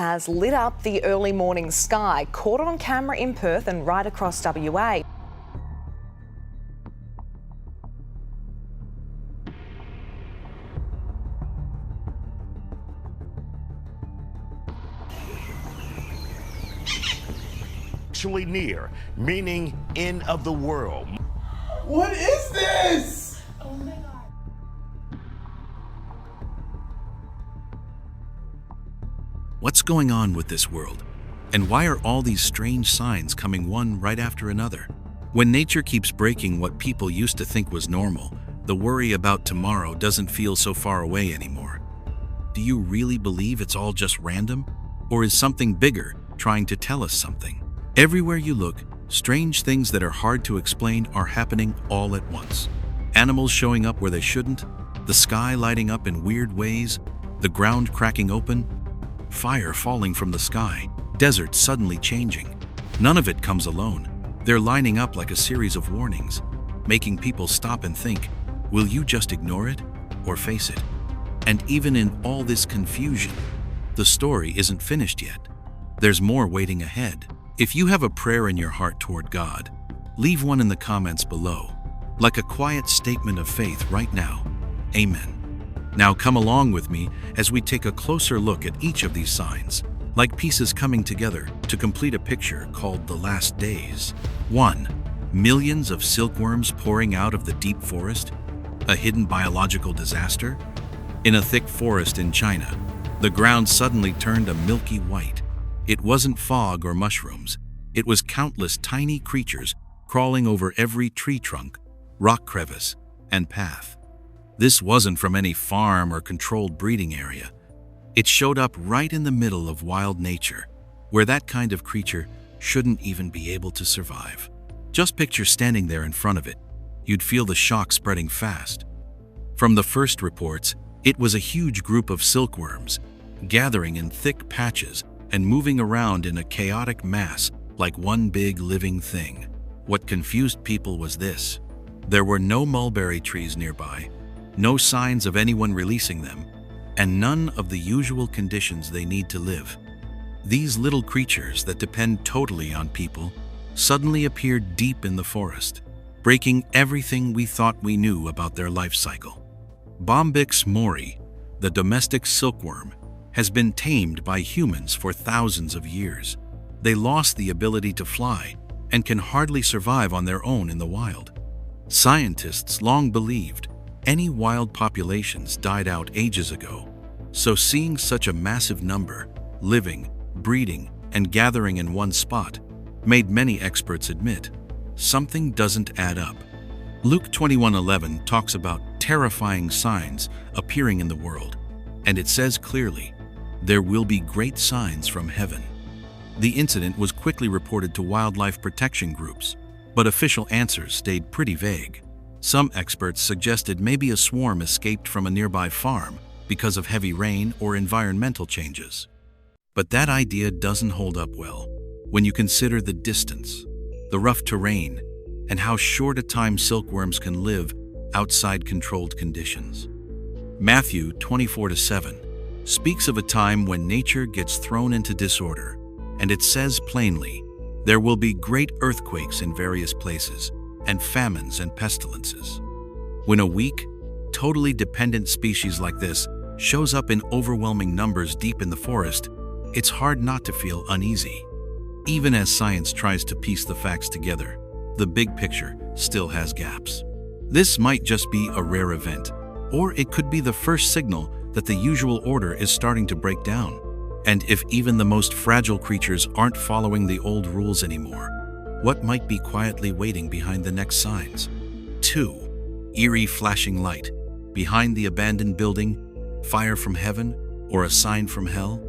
has lit up the early morning sky, caught on camera in Perth and right across WA. Actually near, meaning end of the world. What is this? Oh my God. What's going on with this world? And why are all these strange signs coming one right after another? When nature keeps breaking what people used to think was normal, the worry about tomorrow doesn't feel so far away anymore. Do you really believe it's all just random? Or is something bigger trying to tell us something? Everywhere you look, strange things that are hard to explain are happening all at once. Animals showing up where they shouldn't, the sky lighting up in weird ways, the ground cracking open, fire falling from the sky, deserts suddenly changing. None of it comes alone. They're lining up like a series of warnings, making people stop and think, will you just ignore it or face it? And even in all this confusion, the story isn't finished yet. There's more waiting ahead. If you have a prayer in your heart toward God, leave one in the comments below, like a quiet statement of faith right now. Amen. Now come along with me as we take a closer look at each of these signs, like pieces coming together to complete a picture called the last days. 1. Millions of silkworms pouring out of the deep forest? A hidden biological disaster? In a thick forest in China, the ground suddenly turned a milky white. It wasn't fog or mushrooms. It was countless tiny creatures crawling over every tree trunk, rock crevice, and path. This wasn't from any farm or controlled breeding area. It showed up right in the middle of wild nature, where that kind of creature shouldn't even be able to survive. Just picture standing there in front of it. You'd feel the shock spreading fast. From the first reports, it was a huge group of silkworms, gathering in thick patches and moving around in a chaotic mass like one big living thing. What confused people was this: there were no mulberry trees nearby, no signs of anyone releasing them, and none of the usual conditions they need to live. These little creatures that depend totally on people suddenly appeared deep in the forest, breaking everything we thought we knew about their life cycle. Bombyx mori, the domestic silkworm, has been tamed by humans for thousands of years. They lost the ability to fly and can hardly survive on their own in the wild. Scientists long believed any wild populations died out ages ago, so seeing such a massive number living, breeding, and gathering in one spot made many experts admit something doesn't add up. Luke 21:11 talks about terrifying signs appearing in the world, and it says clearly, there will be great signs from heaven. The incident was quickly reported to wildlife protection groups, but official answers stayed pretty vague. Some experts suggested maybe a swarm escaped from a nearby farm because of heavy rain or environmental changes. But that idea doesn't hold up well when you consider the distance, the rough terrain, and how short a time silkworms can live outside controlled conditions. Matthew 24:7 speaks of a time when nature gets thrown into disorder, and it says plainly, there will be great earthquakes in various places, and famines and pestilences. When a weak, totally dependent species like this shows up in overwhelming numbers deep in the forest, it's hard not to feel uneasy. Even as science tries to piece the facts together, the big picture still has gaps. This might just be a rare event, or it could be the first signal that the usual order is starting to break down. And if even the most fragile creatures aren't following the old rules anymore, what might be quietly waiting behind the next signs? 2. Eerie flashing light. Behind the abandoned building, fire from heaven, or a sign from hell?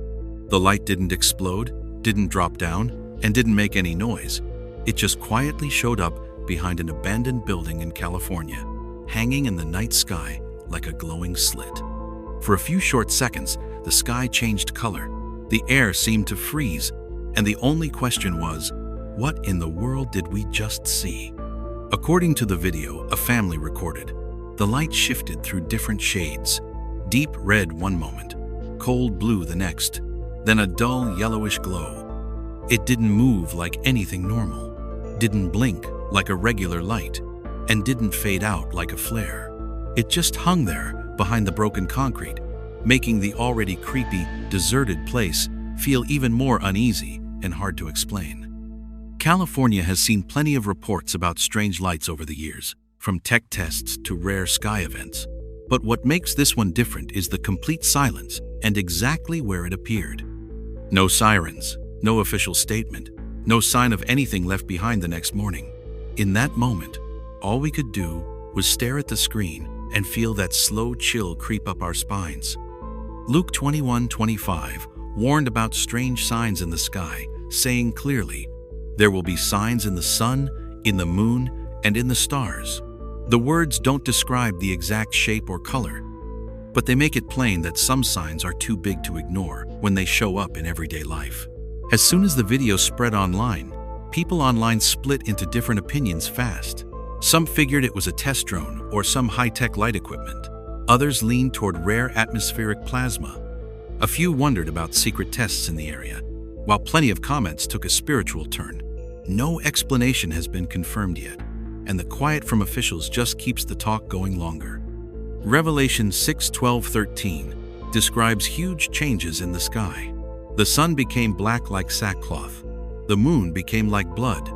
The light didn't explode, didn't drop down, and didn't make any noise. It just quietly showed up behind an abandoned building in California, hanging in the night sky like a glowing slit. For a few short seconds, the sky changed color. The air seemed to freeze, and the only question was, what in the world did we just see? According to the video a family recorded, the light shifted through different shades. Deep red one moment, cold blue the next, then a dull yellowish glow. It didn't move like anything normal, didn't blink like a regular light, and didn't fade out like a flare. It just hung there behind the broken concrete, making the already creepy, deserted place feel even more uneasy and hard to explain. California has seen plenty of reports about strange lights over the years, from tech tests to rare sky events. But what makes this one different is the complete silence and exactly where it appeared. No sirens, no official statement, no sign of anything left behind the next morning. In that moment, all we could do was stare at the screen and feel that slow chill creep up our spines. Luke 21:25 warned about strange signs in the sky, saying clearly, "There will be signs in the sun, in the moon, and in the stars." The words don't describe the exact shape or color, but they make it plain that some signs are too big to ignore when they show up in everyday life. As soon as the video spread online, people online split into different opinions fast. Some figured it was a test drone or some high-tech light equipment. Others leaned toward rare atmospheric plasma. A few wondered about secret tests in the area, while plenty of comments took a spiritual turn. No explanation has been confirmed yet, and the quiet from officials just keeps the talk going longer. Revelation 6:12-13 describes huge changes in the sky. The sun became black like sackcloth. The moon became like blood.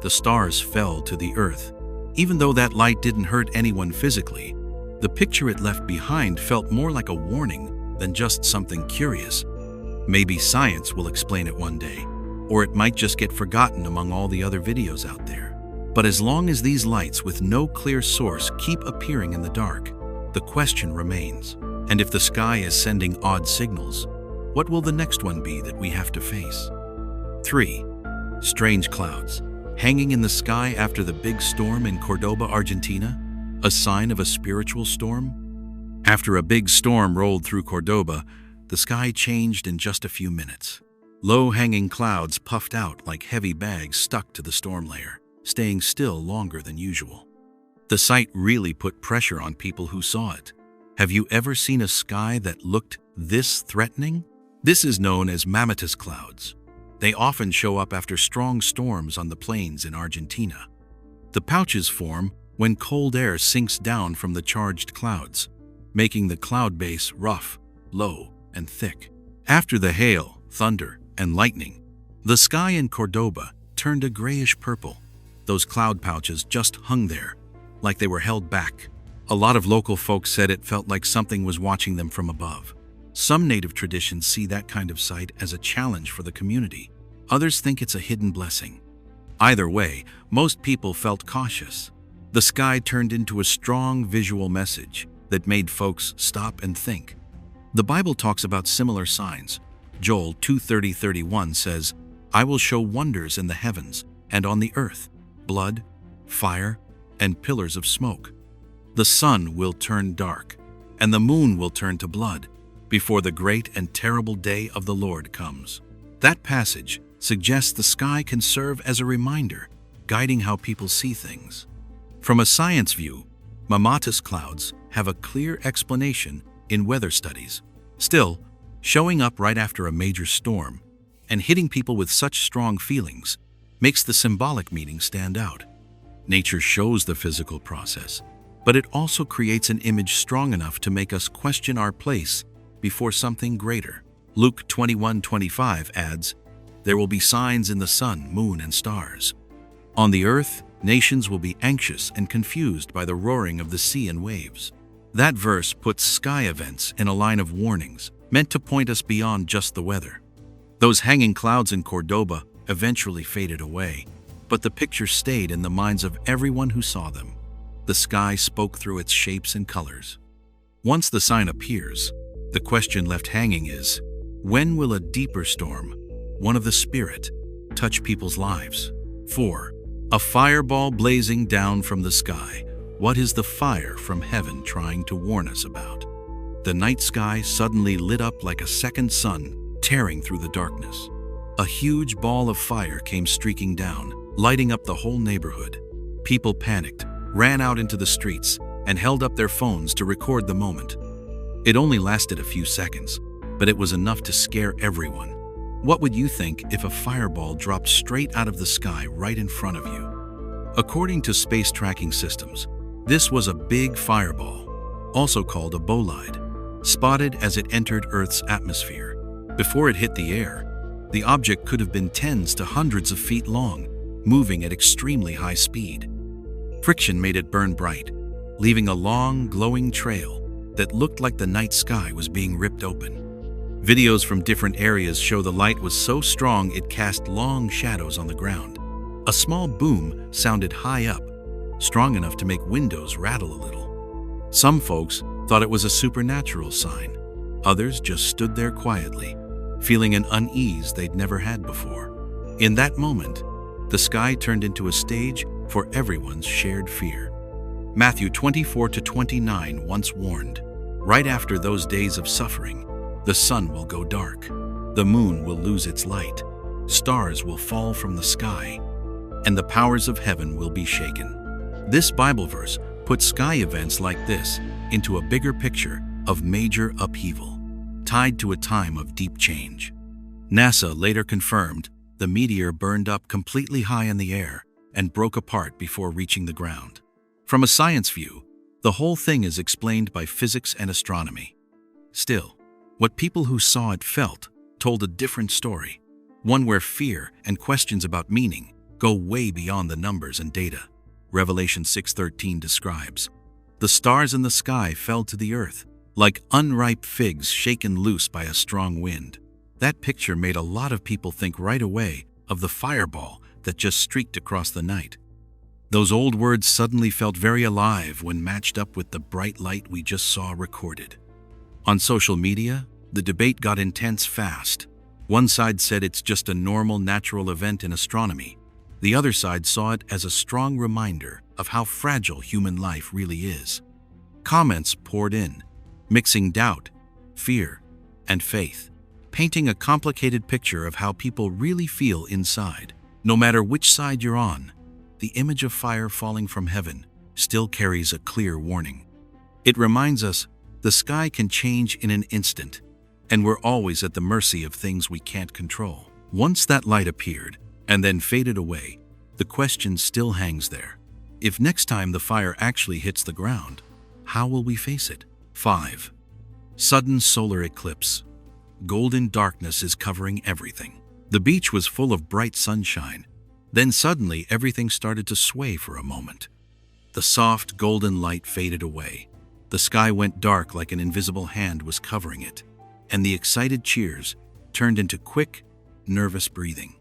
The stars fell to the earth. Even though that light didn't hurt anyone physically, the picture it left behind felt more like a warning than just something curious. Maybe science will explain it one day, or it might just get forgotten among all the other videos out there. But as long as these lights with no clear source keep appearing in the dark, the question remains. And if the sky is sending odd signals, what will the next one be that we have to face? 3. Strange clouds hanging in the sky after the big storm in Cordoba, Argentina, a sign of a spiritual storm? After a big storm rolled through Cordoba, the sky changed in just a few minutes. Low-hanging clouds puffed out like heavy bags stuck to the storm layer, staying still longer than usual. The sight really put pressure on people who saw it. Have you ever seen a sky that looked this threatening? This is known as mammatus clouds. They often show up after strong storms on the plains in Argentina. The pouches form when cold air sinks down from the charged clouds, making the cloud base rough, low, and thick. After the hail, thunder, and lightning, the sky in Cordoba turned a grayish purple. Those cloud pouches just hung there, like they were held back. A lot of local folks said it felt like something was watching them from above. Some native traditions see that kind of sight as a challenge for the community. Others think it's a hidden blessing. Either way, most people felt cautious. The sky turned into a strong visual message that made folks stop and think. The Bible talks about similar signs. Joel 2:30-31 says, "I will show wonders in the heavens and on the earth, blood, fire, and pillars of smoke. The sun will turn dark, and the moon will turn to blood, before the great and terrible day of the Lord comes." That passage suggests the sky can serve as a reminder, guiding how people see things. From a science view, mammatus clouds have a clear explanation in weather studies. Still, showing up right after a major storm and hitting people with such strong feelings makes the symbolic meaning stand out. Nature shows the physical process, but it also creates an image strong enough to make us question our place before something greater. Luke 21:25 adds, "There will be signs in the sun, moon, and stars. On the earth, nations will be anxious and confused by the roaring of the sea and waves." That verse puts sky events in a line of warnings, meant to point us beyond just the weather. Those hanging clouds in Cordoba eventually faded away, but the picture stayed in the minds of everyone who saw them. The sky spoke through its shapes and colors. Once the sign appears, the question left hanging is, when will a deeper storm, one of the Spirit, touch people's lives? 4. A fireball blazing down from the sky. What is the fire from heaven trying to warn us about? The night sky suddenly lit up like a second sun, tearing through the darkness. A huge ball of fire came streaking down, lighting up the whole neighborhood. People panicked, ran out into the streets, and held up their phones to record the moment. It only lasted a few seconds, but it was enough to scare everyone. What would you think if a fireball dropped straight out of the sky right in front of you? According to space tracking systems, this was a big fireball, also called a bolide, spotted as it entered Earth's atmosphere. Before it hit the air, the object could have been tens to hundreds of feet long, moving at extremely high speed. Friction made it burn bright, leaving a long, glowing trail that looked like the night sky was being ripped open. Videos from different areas show the light was so strong it cast long shadows on the ground. A small boom sounded high up, strong enough to make windows rattle a little. Some folks thought it was a supernatural sign. Others just stood there quietly, feeling an unease they'd never had before. In that moment, the sky turned into a stage for everyone's shared fear. Matthew 24-29 once warned, right after those days of suffering, the sun will go dark, the moon will lose its light, stars will fall from the sky, and the powers of heaven will be shaken. This Bible verse puts sky events like this into a bigger picture of major upheaval, tied to a time of deep change. NASA later confirmed the meteor burned up completely high in the air and broke apart before reaching the ground. From a science view, the whole thing is explained by physics and astronomy. Still, what people who saw it felt told a different story, one where fear and questions about meaning go way beyond the numbers and data. Revelation 6:13 describes, "The stars in the sky fell to the earth, like unripe figs shaken loose by a strong wind." That picture made a lot of people think right away of the fireball that just streaked across the night. Those old words suddenly felt very alive when matched up with the bright light we just saw recorded. On social media, the debate got intense fast. One side said it's just a normal natural event in astronomy. The other side saw it as a strong reminder of how fragile human life really is. Comments poured in, mixing doubt, fear, and faith, painting a complicated picture of how people really feel inside. No matter which side you're on, the image of fire falling from heaven still carries a clear warning. It reminds us the sky can change in an instant, and we're always at the mercy of things we can't control. Once that light appeared and then faded away, the question still hangs there. If next time the fire actually hits the ground, how will we face it? 5. Sudden solar eclipse. Golden darkness is covering everything. The beach was full of bright sunshine. Then suddenly everything started to sway for a moment. The soft golden light faded away. The sky went dark like an invisible hand was covering it, and the excited cheers turned into quick, nervous breathing.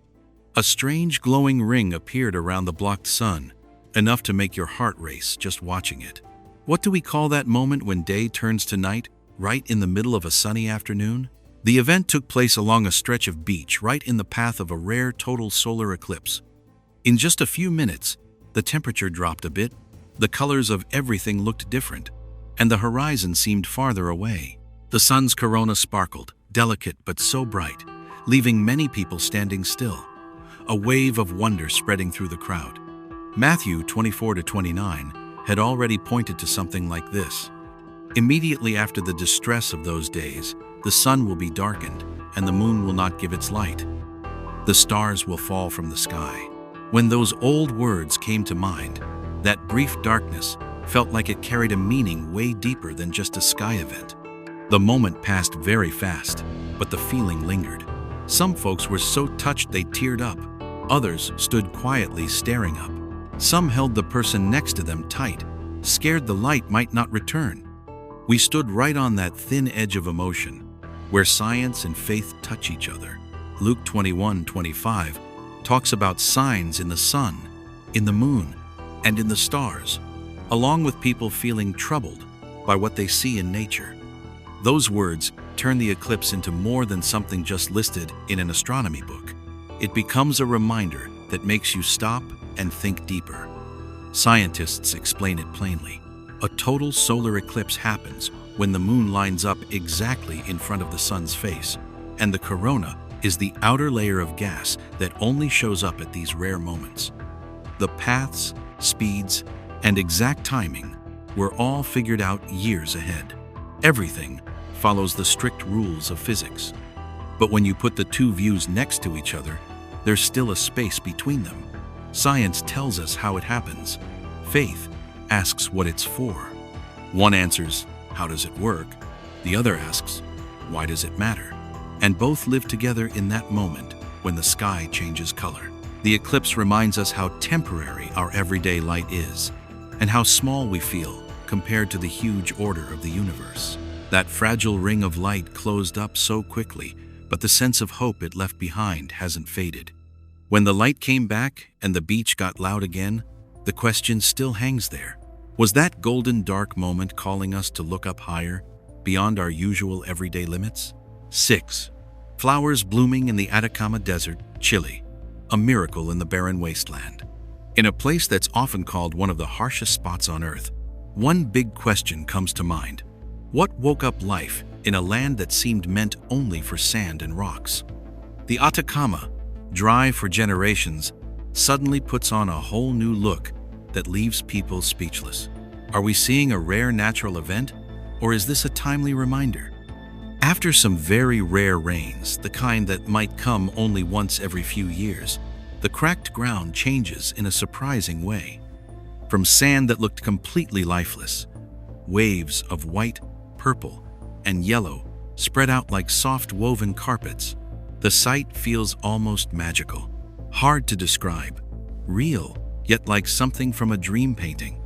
A strange glowing ring appeared around the blocked sun, enough to make your heart race just watching it. What do we call that moment when day turns to night, right in the middle of a sunny afternoon? The event took place along a stretch of beach right in the path of a rare total solar eclipse. In just a few minutes, the temperature dropped a bit, the colors of everything looked different, and the horizon seemed farther away. The sun's corona sparkled, delicate but so bright, leaving many people standing still, a wave of wonder spreading through the crowd. Matthew 24-29 had already pointed to something like this. Immediately after the distress of those days, the sun will be darkened, and the moon will not give its light. The stars will fall from the sky. When those old words came to mind, that brief darkness felt like it carried a meaning way deeper than just a sky event. The moment passed very fast, but the feeling lingered. Some folks were so touched they teared up. Others stood quietly staring up. Some held the person next to them tight, scared the light might not return. We stood right on that thin edge of emotion, where science and faith touch each other. Luke 21:25 talks about signs in the sun, in the moon, and in the stars, along with people feeling troubled by what they see in nature. Those words turn the eclipse into more than something just listed in an astronomy book. It becomes a reminder that makes you stop and think deeper. Scientists explain it plainly. A total solar eclipse happens when the moon lines up exactly in front of the sun's face, and the corona is the outer layer of gas that only shows up at these rare moments. The paths, speeds, and exact timing were all figured out years ahead. Everything follows the strict rules of physics. But when you put the two views next to each other, there's still a space between them. Science tells us how it happens. Faith asks what it's for. One answers, how does it work? The other asks, why does it matter? And both live together in that moment when the sky changes color. The eclipse reminds us how temporary our everyday light is, and how small we feel compared to the huge order of the universe. That fragile ring of light closed up so quickly, but the sense of hope it left behind hasn't faded. When the light came back and the beach got loud again, the question still hangs there. Was that golden dark moment calling us to look up higher, beyond our usual everyday limits? 6. Flowers blooming in the Atacama Desert, Chile. A miracle in the barren wasteland. In a place that's often called one of the harshest spots on Earth, one big question comes to mind. What woke up life in a land that seemed meant only for sand and rocks? The Atacama, dry for generations, suddenly puts on a whole new look that leaves people speechless. Are we seeing a rare natural event, or is this a timely reminder? After some very rare rains, the kind that might come only once every few years, the cracked ground changes in a surprising way. From sand that looked completely lifeless, waves of white, purple, and yellow spread out like soft woven carpets. The sight feels almost magical, hard to describe, real, yet like something from a dream painting.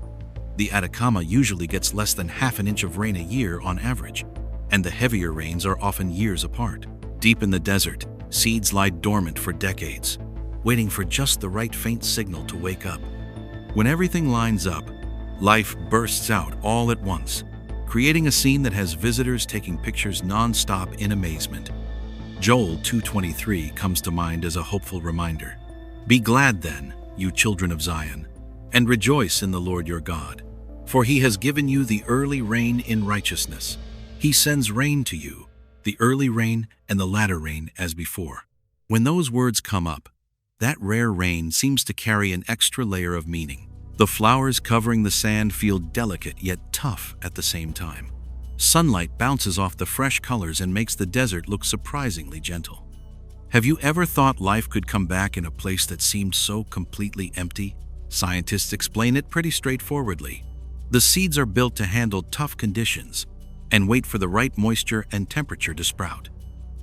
The Atacama usually gets less than half an inch of rain a year on average, and the heavier rains are often years apart. Deep in the desert, seeds lie dormant for decades, waiting for just the right faint signal to wake up. When everything lines up, life bursts out all at once, creating a scene that has visitors taking pictures non-stop in amazement. Joel 2:23 comes to mind as a hopeful reminder. Be glad then, you children of Zion, and rejoice in the Lord your God, for he has given you the early rain in righteousness. He sends rain to you, the early rain and the latter rain as before. When those words come up, that rare rain seems to carry an extra layer of meaning. The flowers covering the sand feel delicate yet tough at the same time. Sunlight bounces off the fresh colors and makes the desert look surprisingly gentle. Have you ever thought life could come back in a place that seemed so completely empty? Scientists explain it pretty straightforwardly. The seeds are built to handle tough conditions and wait for the right moisture and temperature to sprout.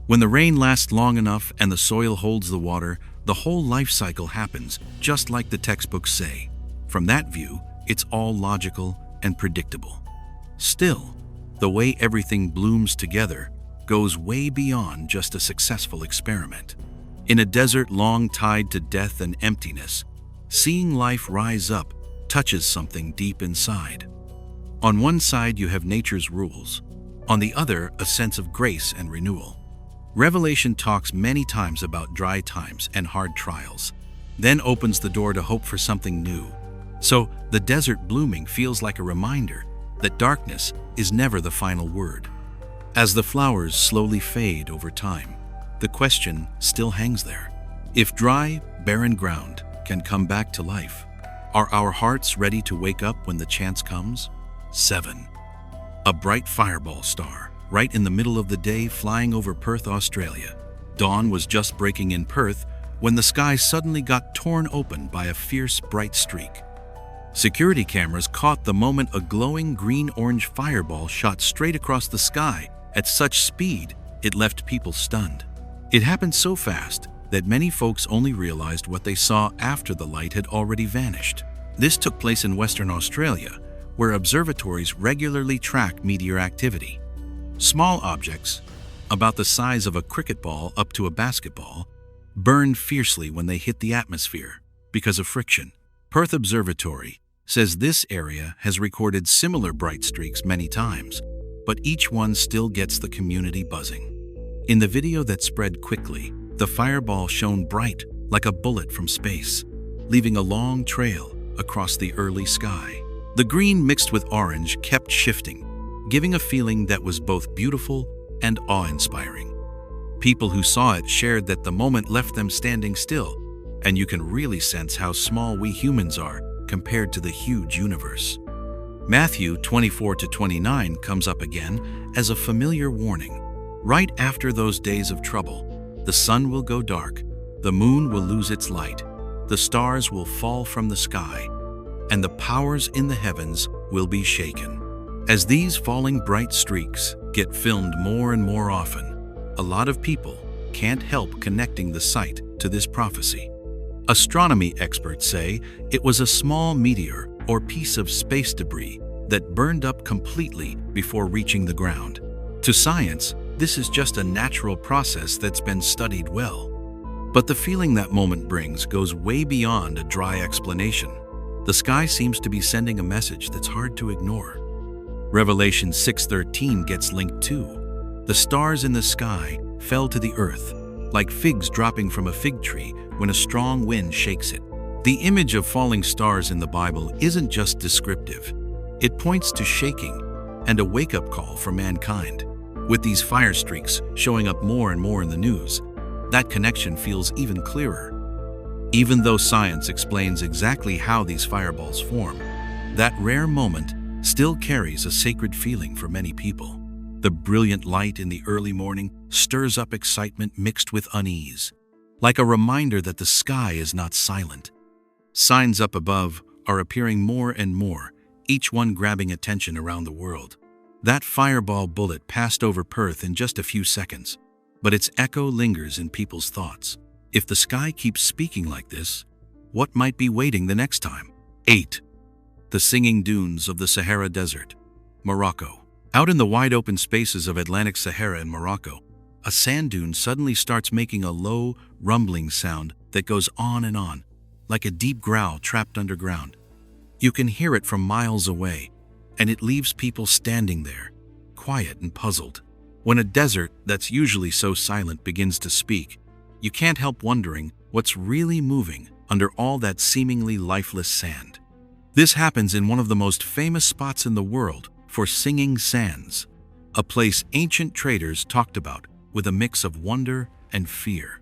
When the rain lasts long enough and the soil holds the water, the whole life cycle happens, just like the textbooks say. From that view, it's all logical and predictable. Still, the way everything blooms together goes way beyond just a successful experiment. In a desert long tied to death and emptiness, seeing life rise up touches something deep inside. On one side, you have nature's rules. On the other, a sense of grace and renewal. Revelation talks many times about dry times and hard trials, then opens the door to hope for something new. So, the desert blooming feels like a reminder that darkness is never the final word. As the flowers slowly fade over time, the question still hangs there. If dry, barren ground can come back to life, are our hearts ready to wake up when the chance comes? 7. A bright fireball star, right in the middle of the day, flying over Perth, Australia. Dawn was just breaking in Perth when the sky suddenly got torn open by a fierce, bright streak. Security cameras caught the moment a glowing green-orange fireball shot straight across the sky at such speed it left people stunned. It happened so fast that many folks only realized what they saw after the light had already vanished. This took place in Western Australia, where observatories regularly track meteor activity. Small objects, about the size of a cricket ball up to a basketball, burn fiercely when they hit the atmosphere because of friction. Perth Observatory says this area has recorded similar bright streaks many times, but each one still gets the community buzzing. In the video that spread quickly, the fireball shone bright like a bullet from space, leaving a long trail across the early sky. The green mixed with orange kept shifting, giving a feeling that was both beautiful and awe-inspiring. People who saw it shared that the moment left them standing still, and you can really sense how small we humans are compared to the huge universe. Matthew 24-29 comes up again as a familiar warning. Right after those days of trouble, the sun will go dark, the moon will lose its light, the stars will fall from the sky, and the powers in the heavens will be shaken. As these falling bright streaks get filmed more and more often, a lot of people can't help connecting the sight to this prophecy. Astronomy experts say it was a small meteor or piece of space debris that burned up completely before reaching the ground. To science, this is just a natural process that's been studied well. But the feeling that moment brings goes way beyond a dry explanation. The sky seems to be sending a message that's hard to ignore. Revelation 6:13 gets linked too. The stars in the sky fell to the earth, like figs dropping from a fig tree when a strong wind shakes it. The image of falling stars in the Bible isn't just descriptive. It points to shaking and a wake-up call for mankind. With these fire streaks showing up more and more in the news, that connection feels even clearer. Even though science explains exactly how these fireballs form, that rare moment still carries a sacred feeling for many people. The brilliant light in the early morning stirs up excitement mixed with unease, like a reminder that the sky is not silent. Signs up above are appearing more and more, each one grabbing attention around the world. That fireball bullet passed over Perth in just a few seconds, but its echo lingers in people's thoughts. If the sky keeps speaking like this, what might be waiting the next time? 8. The singing dunes of the Sahara Desert, Morocco. Out in the wide open spaces of Atlantic Sahara in Morocco, a sand dune suddenly starts making a low, rumbling sound that goes on, like a deep growl trapped underground. You can hear it from miles away, and it leaves people standing there, quiet and puzzled. When a desert that's usually so silent begins to speak, you can't help wondering what's really moving under all that seemingly lifeless sand. This happens in one of the most famous spots in the world for singing sands, a place ancient traders talked about with a mix of wonder and fear.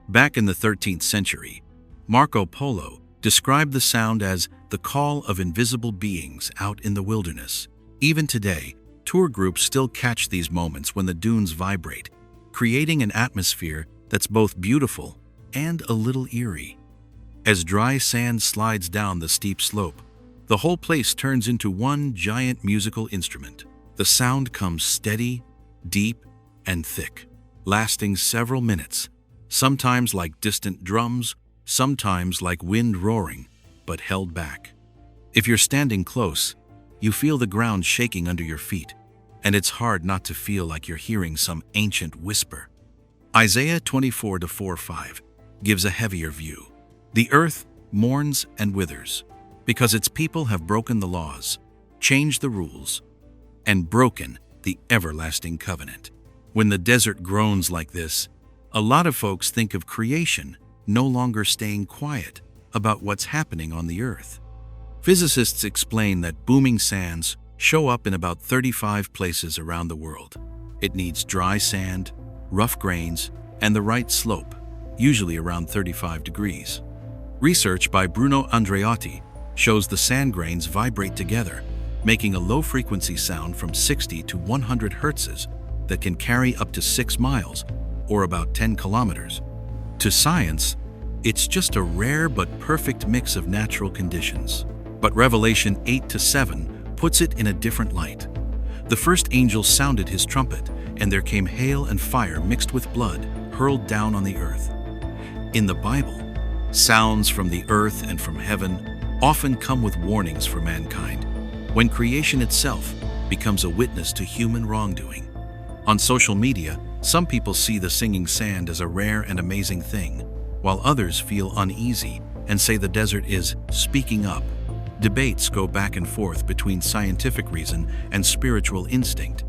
Back in the 13th century, Marco Polo described the sound as the call of invisible beings out in the wilderness. Even today, tour groups still catch these moments when the dunes vibrate, creating an atmosphere that's both beautiful and a little eerie. As dry sand slides down the steep slope, the whole place turns into one giant musical instrument. The sound comes steady, deep, and thick, lasting several minutes, sometimes like distant drums, sometimes like wind roaring, but held back. If you're standing close, you feel the ground shaking under your feet, and it's hard not to feel like you're hearing some ancient whisper. Isaiah 24:4-5 gives a heavier view. The earth mourns and withers, because its people have broken the laws, changed the rules, and broken the everlasting covenant. When the desert groans like this, a lot of folks think of creation no longer staying quiet about what's happening on the earth. Physicists explain that booming sands show up in about 35 places around the world. It needs dry sand, rough grains, and the right slope, usually around 35 degrees. Research by Bruno Andreotti shows the sand grains vibrate together, making a low-frequency sound from 60 to 100 hertzes that can carry up to 6 miles, or about 10 kilometers. To science, it's just a rare but perfect mix of natural conditions. But Revelation 8-7 puts it in a different light. The first angel sounded his trumpet, and there came hail and fire mixed with blood, hurled down on the earth. In the Bible, sounds from the earth and from heaven often come with warnings for mankind, when creation itself becomes a witness to human wrongdoing. On social media, some people see the singing sand as a rare and amazing thing, while others feel uneasy and say the desert is speaking up. Debates go back and forth between scientific reason and spiritual instinct,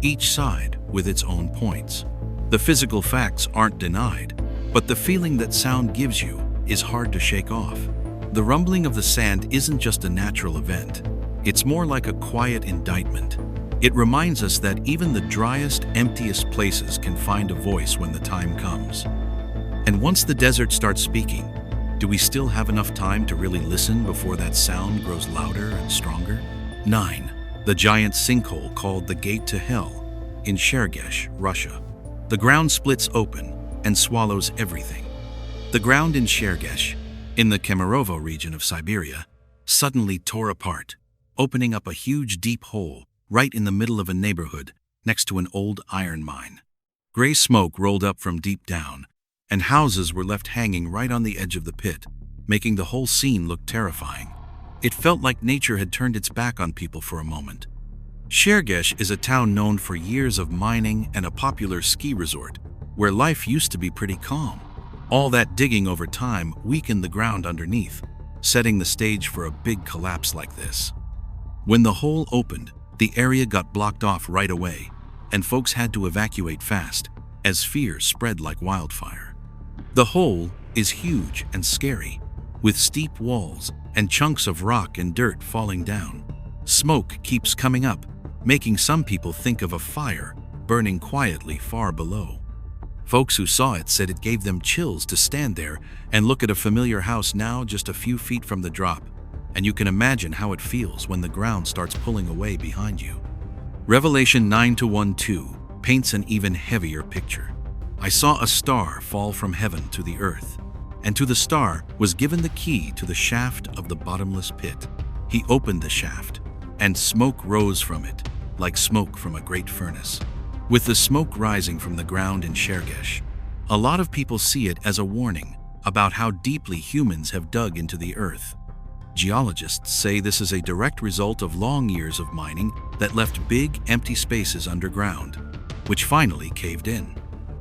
each side with its own points. The physical facts aren't denied, but the feeling that sound gives you is hard to shake off. The rumbling of the sand isn't just a natural event. It's more like a quiet indictment. It reminds us that even the driest, emptiest places can find a voice when the time comes. And once the desert starts speaking, do we still have enough time to really listen before that sound grows louder and stronger? 9. The giant sinkhole called the Gate to Hell in Chergesh, Russia. The ground splits open and swallows everything. The ground in Chergesh, in the Kemerovo region of Siberia, suddenly tore apart, opening up a huge deep hole right in the middle of a neighborhood next to an old iron mine. Gray smoke rolled up from deep down, and houses were left hanging right on the edge of the pit, making the whole scene look terrifying. It felt like nature had turned its back on people for a moment. Chergesh is a town known for years of mining and a popular ski resort, where life used to be pretty calm. All that digging over time weakened the ground underneath, setting the stage for a big collapse like this. When the hole opened, the area got blocked off right away, and folks had to evacuate fast, as fear spread like wildfire. The hole is huge and scary, with steep walls and chunks of rock and dirt falling down. Smoke keeps coming up, making some people think of a fire burning quietly far below. Folks who saw it said it gave them chills to stand there and look at a familiar house now just a few feet from the drop, and you can imagine how it feels when the ground starts pulling away behind you. Revelation 9:1-2 paints an even heavier picture. I saw a star fall from heaven to the earth, and to the star was given the key to the shaft of the bottomless pit. He opened the shaft, and smoke rose from it, like smoke from a great furnace. With the smoke rising from the ground in Chergesh, a lot of people see it as a warning about how deeply humans have dug into the earth. Geologists say this is a direct result of long years of mining that left big, empty spaces underground, which finally caved in.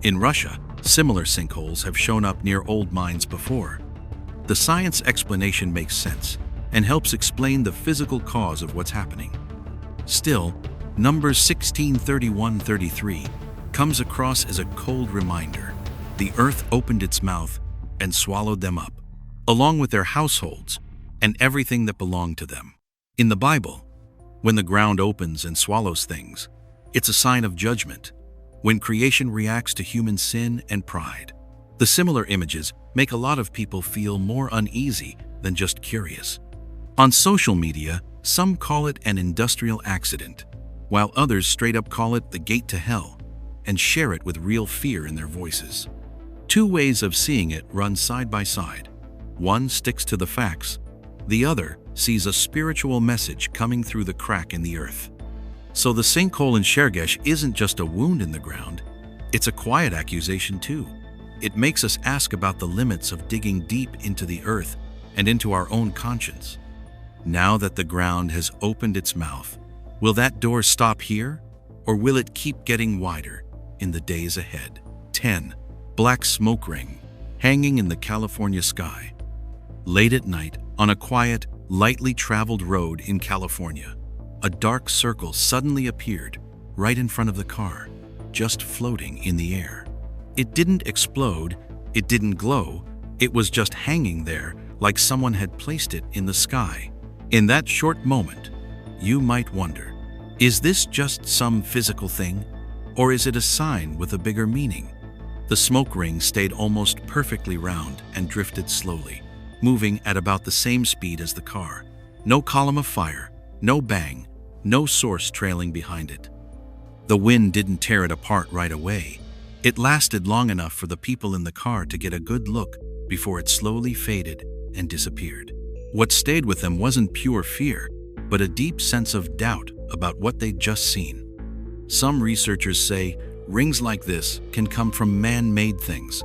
In Russia, similar sinkholes have shown up near old mines before. The science explanation makes sense and helps explain the physical cause of what's happening. Still, Numbers 16:31-33 comes across as a cold reminder. The earth opened its mouth and swallowed them up, along with their households and everything that belonged to them. In the Bible, when the ground opens and swallows things, it's a sign of judgment, when creation reacts to human sin and pride. The similar images make a lot of people feel more uneasy than just curious. On social media, some call it an industrial accident, while others straight up call it the gate to hell and share it with real fear in their voices. Two ways of seeing it run side by side. One sticks to the facts, the other sees a spiritual message coming through the crack in the earth. So the sinkhole in Chergesh isn't just a wound in the ground, it's a quiet accusation too. It makes us ask about the limits of digging deep into the earth and into our own conscience. Now that the ground has opened its mouth, will that door stop here, or will it keep getting wider in the days ahead? 10. Black smoke ring, hanging in the California sky. Late at night, on a quiet, lightly traveled road in California, a dark circle suddenly appeared right in front of the car, just floating in the air. It didn't explode, it didn't glow, it was just hanging there like someone had placed it in the sky. In that short moment, you might wonder, is this just some physical thing, or is it a sign with a bigger meaning? The smoke ring stayed almost perfectly round and drifted slowly, moving at about the same speed as the car. No column of fire, no bang, no source trailing behind it. The wind didn't tear it apart right away. It lasted long enough for the people in the car to get a good look before it slowly faded and disappeared. What stayed with them wasn't pure fear, but a deep sense of doubt about what they'd just seen. Some researchers say rings like this can come from man-made things,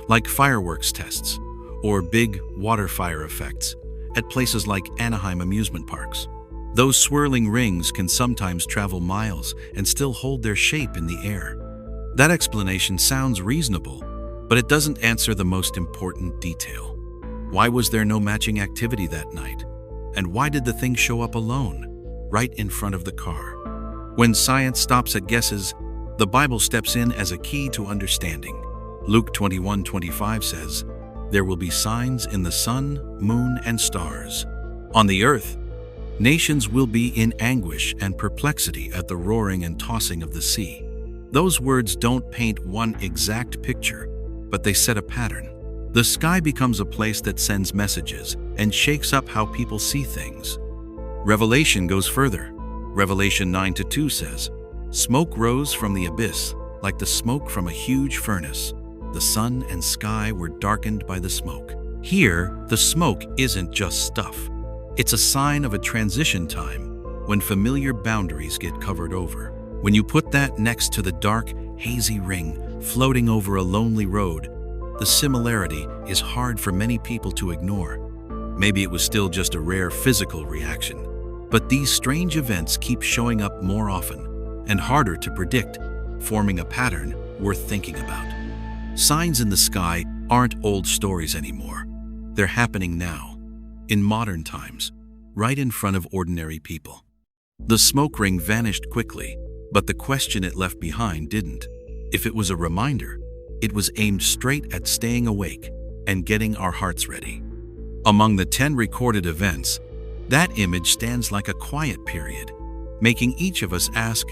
like fireworks tests or big water fire effects at places like Anaheim amusement parks. Those swirling rings can sometimes travel miles and still hold their shape in the air. That explanation sounds reasonable, but it doesn't answer the most important detail. Why was there no matching activity that night? And why did the thing show up alone, right in front of the car? When science stops at guesses, the Bible steps in as a key to understanding. Luke 21:25 says, "There will be signs in the sun, moon, and stars. On the earth, nations will be in anguish and perplexity at the roaring and tossing of the sea." Those words don't paint one exact picture, but they set a pattern. The sky becomes a place that sends messages and shakes up how people see things. Revelation goes further. Revelation 9:2 says, "Smoke rose from the abyss like the smoke from a huge furnace. The sun and sky were darkened by the smoke." Here, the smoke isn't just stuff. It's a sign of a transition time when familiar boundaries get covered over. When you put that next to the dark, hazy ring floating over a lonely road, the similarity is hard for many people to ignore. Maybe it was still just a rare physical reaction, but these strange events keep showing up more often and harder to predict, forming a pattern worth thinking about. Signs in the sky aren't old stories anymore. They're happening now, in modern times, right in front of ordinary people. The smoke ring vanished quickly, but the question it left behind didn't. If it was a reminder, it was aimed straight at staying awake and getting our hearts ready. Among the 10 recorded events, that image stands like a quiet period, making each of us ask,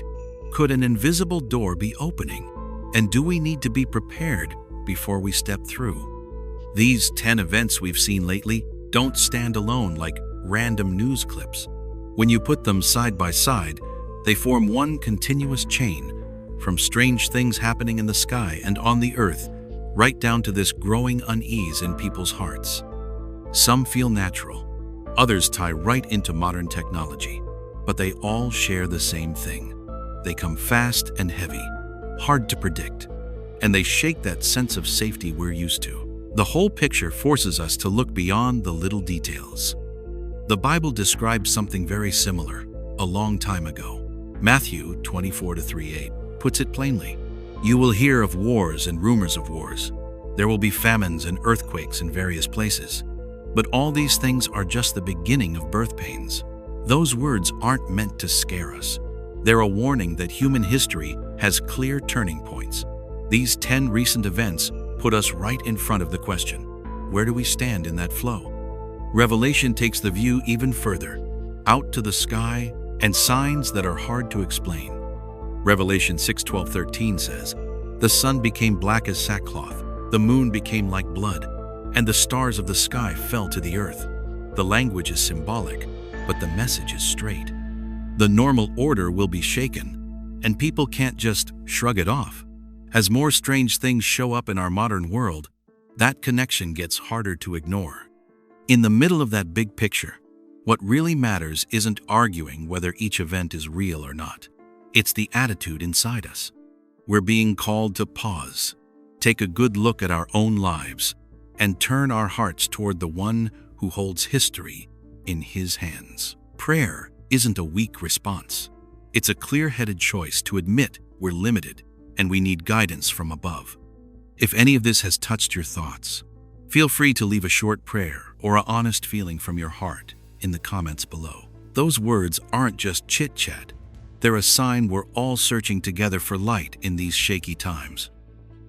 could an invisible door be opening? And do we need to be prepared before we step through? These 10 events we've seen lately don't stand alone like random news clips. When you put them side by side, they form one continuous chain, from strange things happening in the sky and on the earth, right down to this growing unease in people's hearts. Some feel natural, others tie right into modern technology, but they all share the same thing. They come fast and heavy, hard to predict, and they shake that sense of safety we're used to. The whole picture forces us to look beyond the little details. The Bible describes something very similar a long time ago. Matthew 24:38 puts it plainly. You will hear of wars and rumors of wars. There will be famines and earthquakes in various places. But all these things are just the beginning of birth pains. Those words aren't meant to scare us. They're a warning that human history has clear turning points. These 10 recent events put us right in front of the question, where do we stand in that flow? Revelation takes the view even further, out to the sky and signs that are hard to explain. Revelation 6:12-13 says, "The sun became black as sackcloth, the moon became like blood, and the stars of the sky fell to the earth." The language is symbolic, but the message is straight. The normal order will be shaken, and people can't just shrug it off. As more strange things show up in our modern world, that connection gets harder to ignore. In the middle of that big picture, what really matters isn't arguing whether each event is real or not. It's the attitude inside us. We're being called to pause, take a good look at our own lives, and turn our hearts toward the one who holds history in his hands. Prayer isn't a weak response. It's a clear-headed choice to admit we're limited and we need guidance from above. If any of this has touched your thoughts, feel free to leave a short prayer or an honest feeling from your heart in the comments below. Those words aren't just chit-chat. They're a sign we're all searching together for light in these shaky times.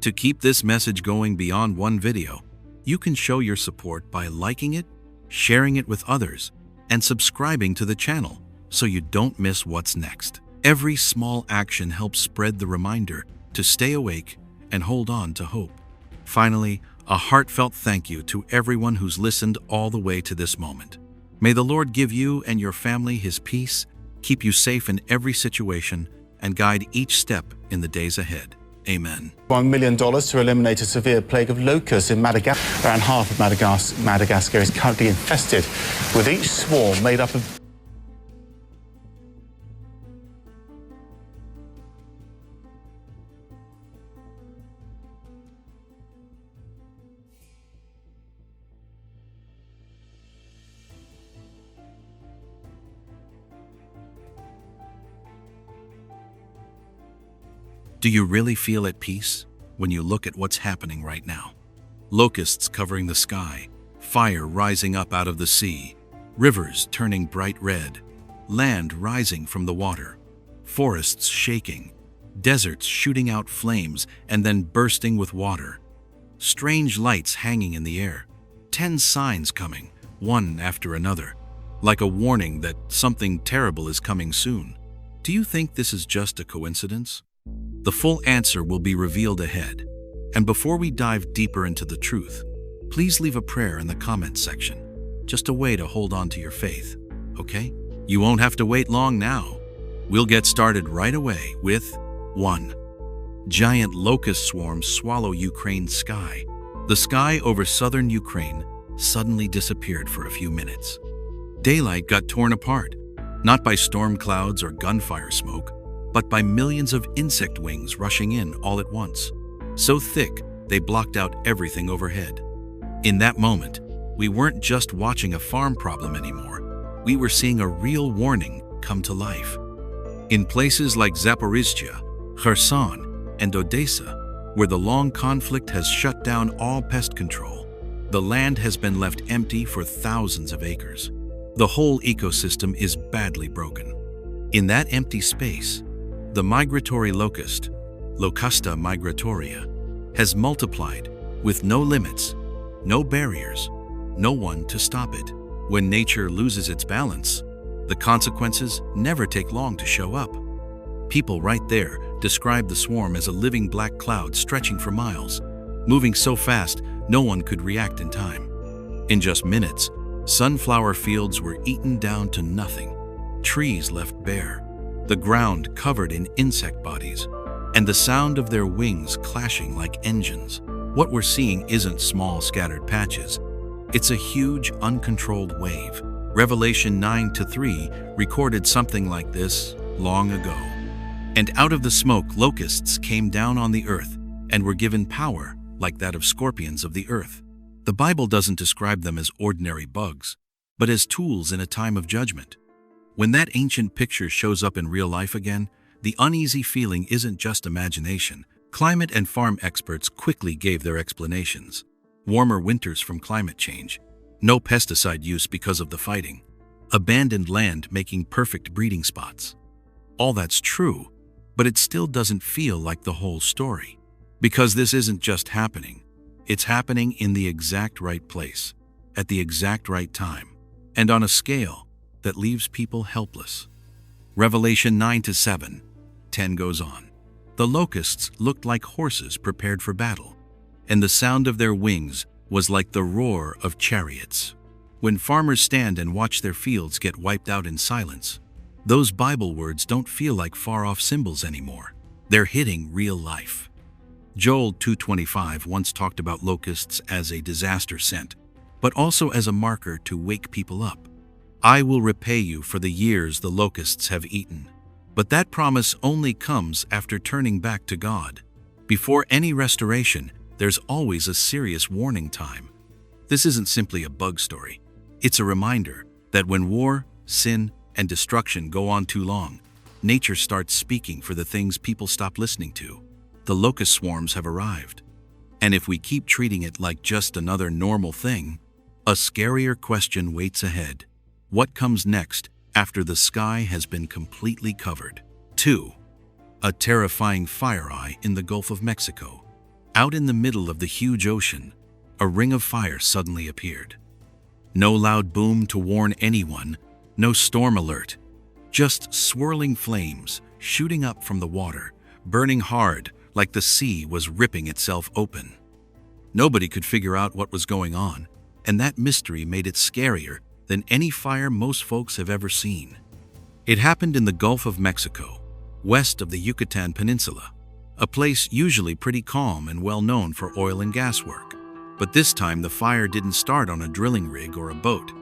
To keep this message going beyond one video, you can show your support by liking it, sharing it with others, and subscribing to the channel so you don't miss what's next. Every small action helps spread the reminder to stay awake and hold on to hope. Finally, a heartfelt thank you to everyone who's listened all the way to this moment. May the Lord give you and your family His peace, keep you safe in every situation, and guide each step in the days ahead. Amen. $1 million to eliminate a severe plague of locusts in Madagascar. Around half of Madagascar is currently infested, with each swarm made up of Do you really feel at peace when you look at what's happening right now? Locusts covering the sky, fire rising up out of the sea, rivers turning bright red, land rising from the water, forests shaking, deserts shooting out flames and then bursting with water, strange lights hanging in the air, 10 signs coming, one after another, like a warning that something terrible is coming soon. Do you think this is just a coincidence? The full answer will be revealed ahead. And before we dive deeper into the truth, please leave a prayer in the comments section. Just a way to hold on to your faith, okay? You won't have to wait long now. We'll get started right away with 1. Giant locust swarms swallow Ukraine's sky. The sky over southern Ukraine suddenly disappeared for a few minutes. Daylight got torn apart, not by storm clouds or gunfire smoke, but by millions of insect wings rushing in all at once, so thick they blocked out everything overhead. In that moment, we weren't just watching a farm problem anymore. We were seeing a real warning come to life. In places like Zaporizhzhia, Kherson, and Odessa, where the long conflict has shut down all pest control, the land has been left empty for thousands of acres. The whole ecosystem is badly broken. In that empty space, the migratory locust, Locusta migratoria, has multiplied with no limits, no barriers, no one to stop it. When nature loses its balance, the consequences never take long to show up. People right there describe the swarm as a living black cloud stretching for miles, moving so fast no one could react in time. In just minutes, sunflower fields were eaten down to nothing, trees left bare, the ground covered in insect bodies, and the sound of their wings clashing like engines. What we're seeing isn't small scattered patches. It's a huge, uncontrolled wave. Revelation 9:3 recorded something like this long ago. And out of the smoke, locusts came down on the earth and were given power like that of scorpions of the earth. The Bible doesn't describe them as ordinary bugs, but as tools in a time of judgment. When that ancient picture shows up in real life again, the uneasy feeling isn't just imagination. Climate and farm experts quickly gave their explanations. Warmer winters from climate change, no pesticide use because of the fighting, abandoned land making perfect breeding spots. All that's true, but it still doesn't feel like the whole story. Because this isn't just happening, it's happening in the exact right place, at the exact right time, and on a scale that leaves people helpless. Revelation 9:7-10 goes on. The locusts looked like horses prepared for battle, and the sound of their wings was like the roar of chariots. When farmers stand and watch their fields get wiped out in silence, those Bible words don't feel like far-off symbols anymore. They're hitting real life. Joel 2:25 once talked about locusts as a disaster sent, but also as a marker to wake people up. I will repay you for the years the locusts have eaten. But that promise only comes after turning back to God. Before any restoration, there's always a serious warning time. This isn't simply a bug story. It's a reminder that when war, sin, and destruction go on too long, nature starts speaking for the things people stop listening to. The locust swarms have arrived. And if we keep treating it like just another normal thing, a scarier question waits ahead. What comes next after the sky has been completely covered? 2. A terrifying fire eye in the Gulf of Mexico. Out in the middle of the huge ocean, a ring of fire suddenly appeared. No loud boom to warn anyone, no storm alert, just swirling flames shooting up from the water, burning hard like the sea was ripping itself open. Nobody could figure out what was going on, and that mystery made it scarier than any fire most folks have ever seen. It happened in the Gulf of Mexico, west of the Yucatan Peninsula, a place usually pretty calm and well known for oil and gas work. But this time the fire didn't start on a drilling rig or a boat.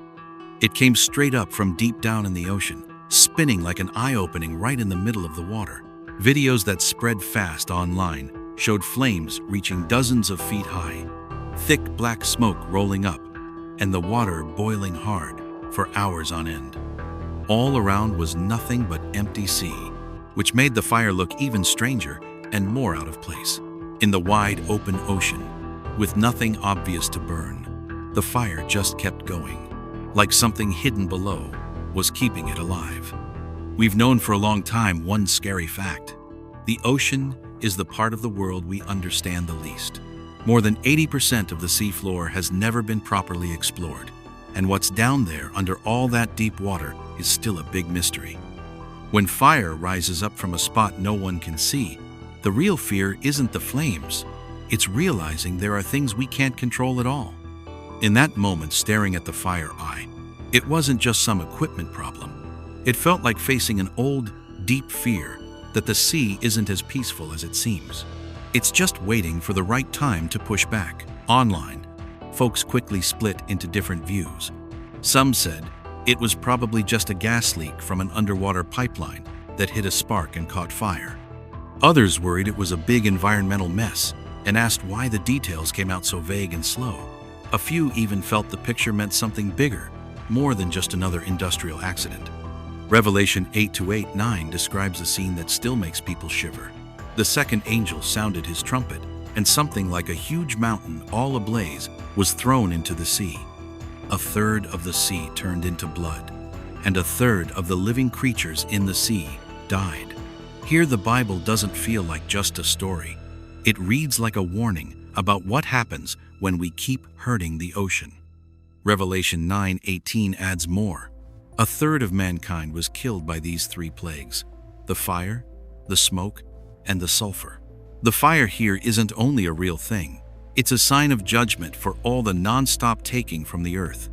It came straight up from deep down in the ocean, spinning like an eye-opening right in the middle of the water. Videos that spread fast online showed flames reaching dozens of feet high, thick black smoke rolling up, and the water boiling hard for hours on end. All around was nothing but empty sea, which made the fire look even stranger and more out of place. In the wide open ocean, with nothing obvious to burn, the fire just kept going, like something hidden below was keeping it alive. We've known for a long time one scary fact. The ocean is the part of the world we understand the least. More than 80% of the seafloor has never been properly explored, and what's down there under all that deep water is still a big mystery. When fire rises up from a spot no one can see, the real fear isn't the flames. It's realizing there are things we can't control at all. In that moment, staring at the fire eye, it wasn't just some equipment problem. It felt like facing an old, deep fear that the sea isn't as peaceful as it seems. It's just waiting for the right time to push back. Online, folks quickly split into different views. Some said it was probably just a gas leak from an underwater pipeline that hit a spark and caught fire. Others worried it was a big environmental mess and asked why the details came out so vague and slow. A few even felt the picture meant something bigger, more than just another industrial accident. Revelation 8:8-9 describes a scene that still makes people shiver. The second angel sounded his trumpet, and something like a huge mountain, all ablaze, was thrown into the sea. A third of the sea turned into blood, and a third of the living creatures in the sea died. Here the Bible doesn't feel like just a story. It reads like a warning about what happens when we keep hurting the ocean. Revelation 9:18 adds more. A third of mankind was killed by these three plagues: the fire, the smoke, and the sulfur. The fire here isn't only a real thing. It's a sign of judgment for all the non-stop taking from the earth.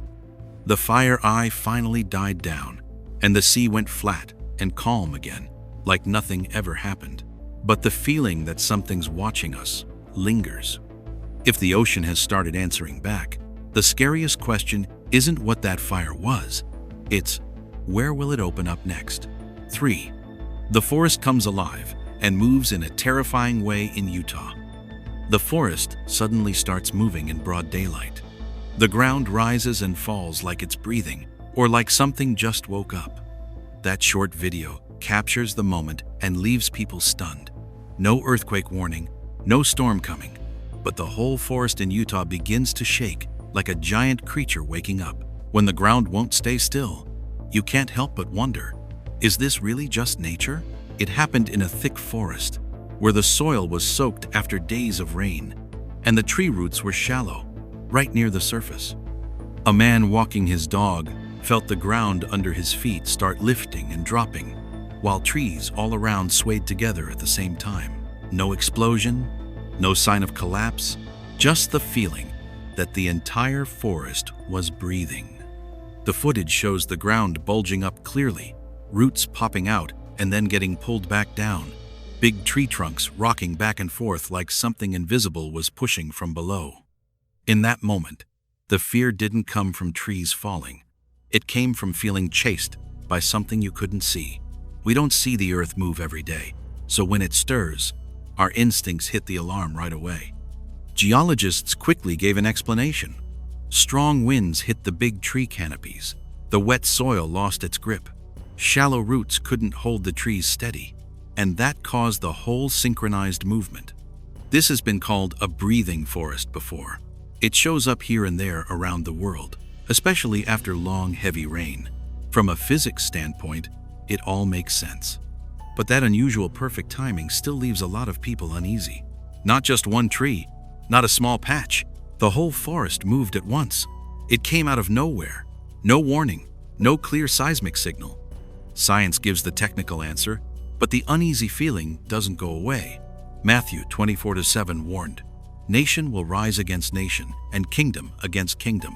The fire eye finally died down, and the sea went flat and calm again, like nothing ever happened. But the feeling that something's watching us lingers. If the ocean has started answering back, the scariest question isn't what that fire was. It's, where will it open up next? 3. The forest comes alive and moves in a terrifying way in Utah. The forest suddenly starts moving in broad daylight. The ground rises and falls like it's breathing, or like something just woke up. That short video captures the moment and leaves people stunned. No earthquake warning, no storm coming, but the whole forest in Utah begins to shake like a giant creature waking up. When the ground won't stay still, you can't help but wonder, is this really just nature? It happened in a thick forest, where the soil was soaked after days of rain, and the tree roots were shallow, right near the surface. A man walking his dog felt the ground under his feet start lifting and dropping, while trees all around swayed together at the same time. No explosion, no sign of collapse, just the feeling that the entire forest was breathing. The footage shows the ground bulging up clearly, roots popping out and then getting pulled back down, big tree trunks rocking back and forth like something invisible was pushing from below. In that moment, the fear didn't come from trees falling. It came from feeling chased by something you couldn't see. We don't see the earth move every day, so when it stirs, our instincts hit the alarm right away. Geologists quickly gave an explanation. Strong winds hit the big tree canopies. The wet soil lost its grip. Shallow roots couldn't hold the trees steady, and that caused the whole synchronized movement. This has been called a breathing forest before. It shows up here and there around the world, especially after long, heavy rain. From a physics standpoint, it all makes sense. But that unusual perfect timing still leaves a lot of people uneasy. Not just one tree, not a small patch. The whole forest moved at once. It came out of nowhere. No warning, no clear seismic signal. Science gives the technical answer, but the uneasy feeling doesn't go away. Matthew 24:7 warned, "Nation will rise against nation, and kingdom against kingdom.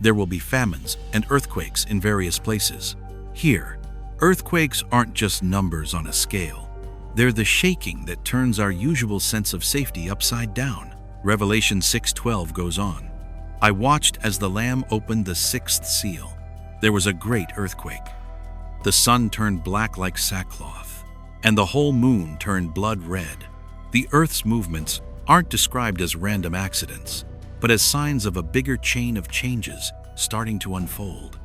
There will be famines and earthquakes in various places." Here, earthquakes aren't just numbers on a scale. They're the shaking that turns our usual sense of safety upside down. Revelation 6:12 goes on, "I watched as the Lamb opened the sixth seal. There was a great earthquake. The sun turned black like sackcloth, and the whole moon turned blood red." The Earth's movements aren't described as random accidents, but as signs of a bigger chain of changes starting to unfold.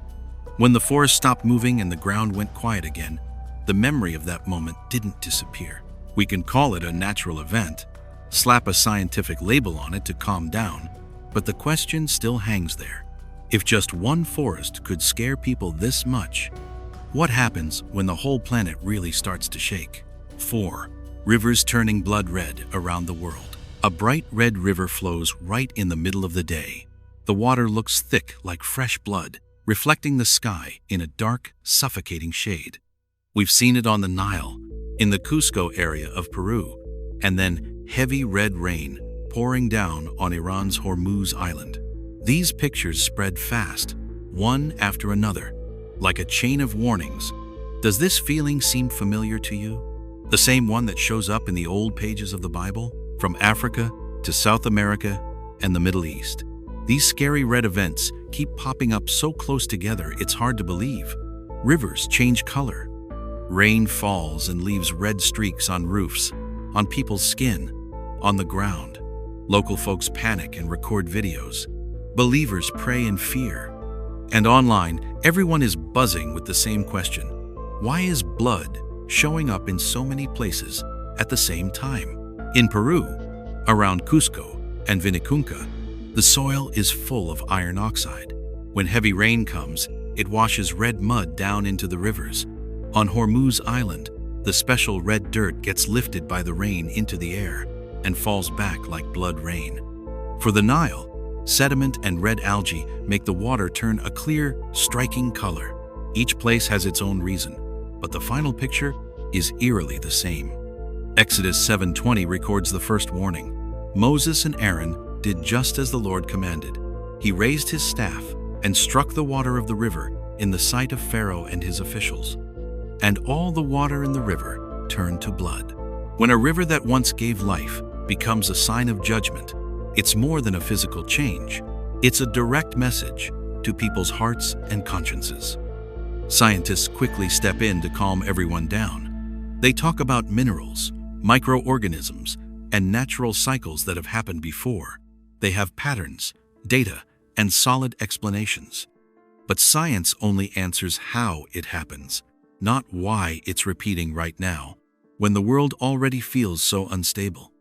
When the forest stopped moving and the ground went quiet again, the memory of that moment didn't disappear. We can call it a natural event, slap a scientific label on it to calm down, but the question still hangs there. If just one forest could scare people this much, what happens when the whole planet really starts to shake? 4. Rivers turning blood red around the world. A bright red river flows right in the middle of the day. The water looks thick like fresh blood, reflecting the sky in a dark, suffocating shade. We've seen it on the Nile, in the Cusco area of Peru, and then heavy red rain pouring down on Iran's Hormuz Island. These pictures spread fast, one after another, like a chain of warnings. Does this feeling seem familiar to you? The same one that shows up in the old pages of the Bible, from Africa to South America and the Middle East. These scary red events keep popping up so close together it's hard to believe. Rivers change color. Rain falls and leaves red streaks on roofs, on people's skin, on the ground. Local folks panic and record videos. Believers pray in fear. And online, everyone is buzzing with the same question. Why is blood showing up in so many places at the same time? In Peru, around Cusco and Vinicunca, the soil is full of iron oxide. When heavy rain comes, it washes red mud down into the rivers. On Hormuz Island, the special red dirt gets lifted by the rain into the air and falls back like blood rain. For the Nile, sediment and red algae make the water turn a clear, striking color. Each place has its own reason, but the final picture is eerily the same. Exodus 7:20 records the first warning. Moses and Aaron did just as the Lord commanded. He raised his staff and struck the water of the river in the sight of Pharaoh and his officials. And all the water in the river turned to blood. When a river that once gave life becomes a sign of judgment, it's more than a physical change. It's a direct message to people's hearts and consciences. Scientists quickly step in to calm everyone down. They talk about minerals, microorganisms, and natural cycles that have happened before. They have patterns, data, and solid explanations. But science only answers how it happens, not why it's repeating right now, when the world already feels so unstable.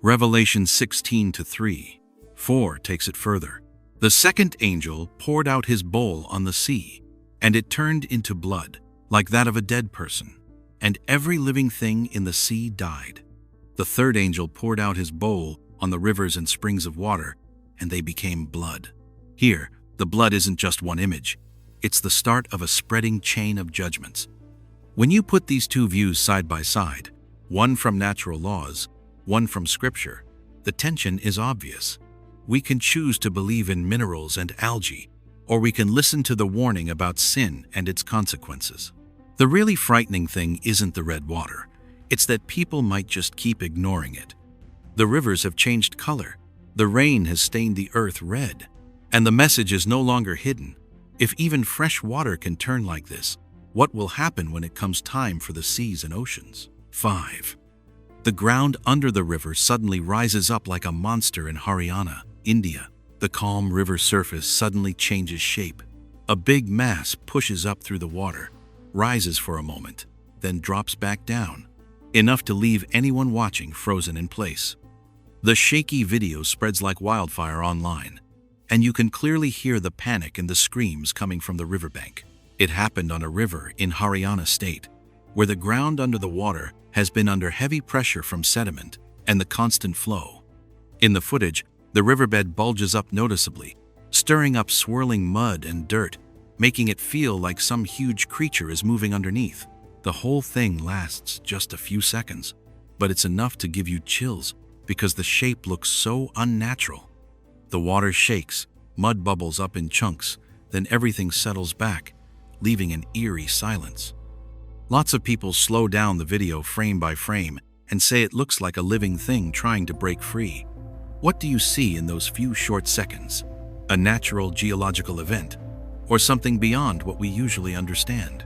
Revelation 16:3-4 takes it further. The second angel poured out his bowl on the sea, and it turned into blood, like that of a dead person, and every living thing in the sea died. The third angel poured out his bowl on the rivers and springs of water, and they became blood. Here, the blood isn't just one image. It's the start of a spreading chain of judgments. When you put these two views side by side, one from natural laws, one from Scripture, the tension is obvious. We can choose to believe in minerals and algae, or we can listen to the warning about sin and its consequences. The really frightening thing isn't the red water. It's that people might just keep ignoring it. The rivers have changed color. The rain has stained the earth red. And the message is no longer hidden. If even fresh water can turn like this, what will happen when it comes time for the seas and oceans? 5. The ground under the river suddenly rises up like a monster in Haryana, India. The calm river surface suddenly changes shape. A big mass pushes up through the water, rises for a moment, then drops back down, enough to leave anyone watching frozen in place. The shaky video spreads like wildfire online, and you can clearly hear the panic and the screams coming from the riverbank. It happened on a river in Haryana state, where the ground under the water has been under heavy pressure from sediment and the constant flow. In the footage, the riverbed bulges up noticeably, stirring up swirling mud and dirt, making it feel like some huge creature is moving underneath. The whole thing lasts just a few seconds, but it's enough to give you chills because the shape looks so unnatural. The water shakes, mud bubbles up in chunks, then everything settles back, leaving an eerie silence. Lots of people slow down the video frame by frame and say it looks like a living thing trying to break free. What do you see in those few short seconds? A natural geological event, or something beyond what we usually understand?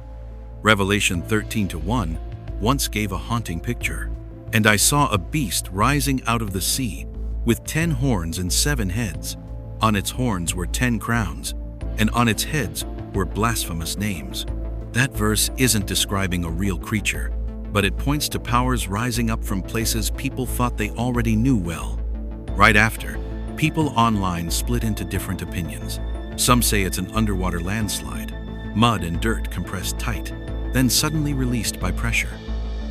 Revelation 13:1 once gave a haunting picture. And I saw a beast rising out of the sea, with 10 horns and 7 heads. On its horns were 10 crowns, and on its heads were blasphemous names. That verse isn't describing a real creature, but it points to powers rising up from places people thought they already knew well. Right after, people online split into different opinions. Some say it's an underwater landslide, mud and dirt compressed tight, then suddenly released by pressure.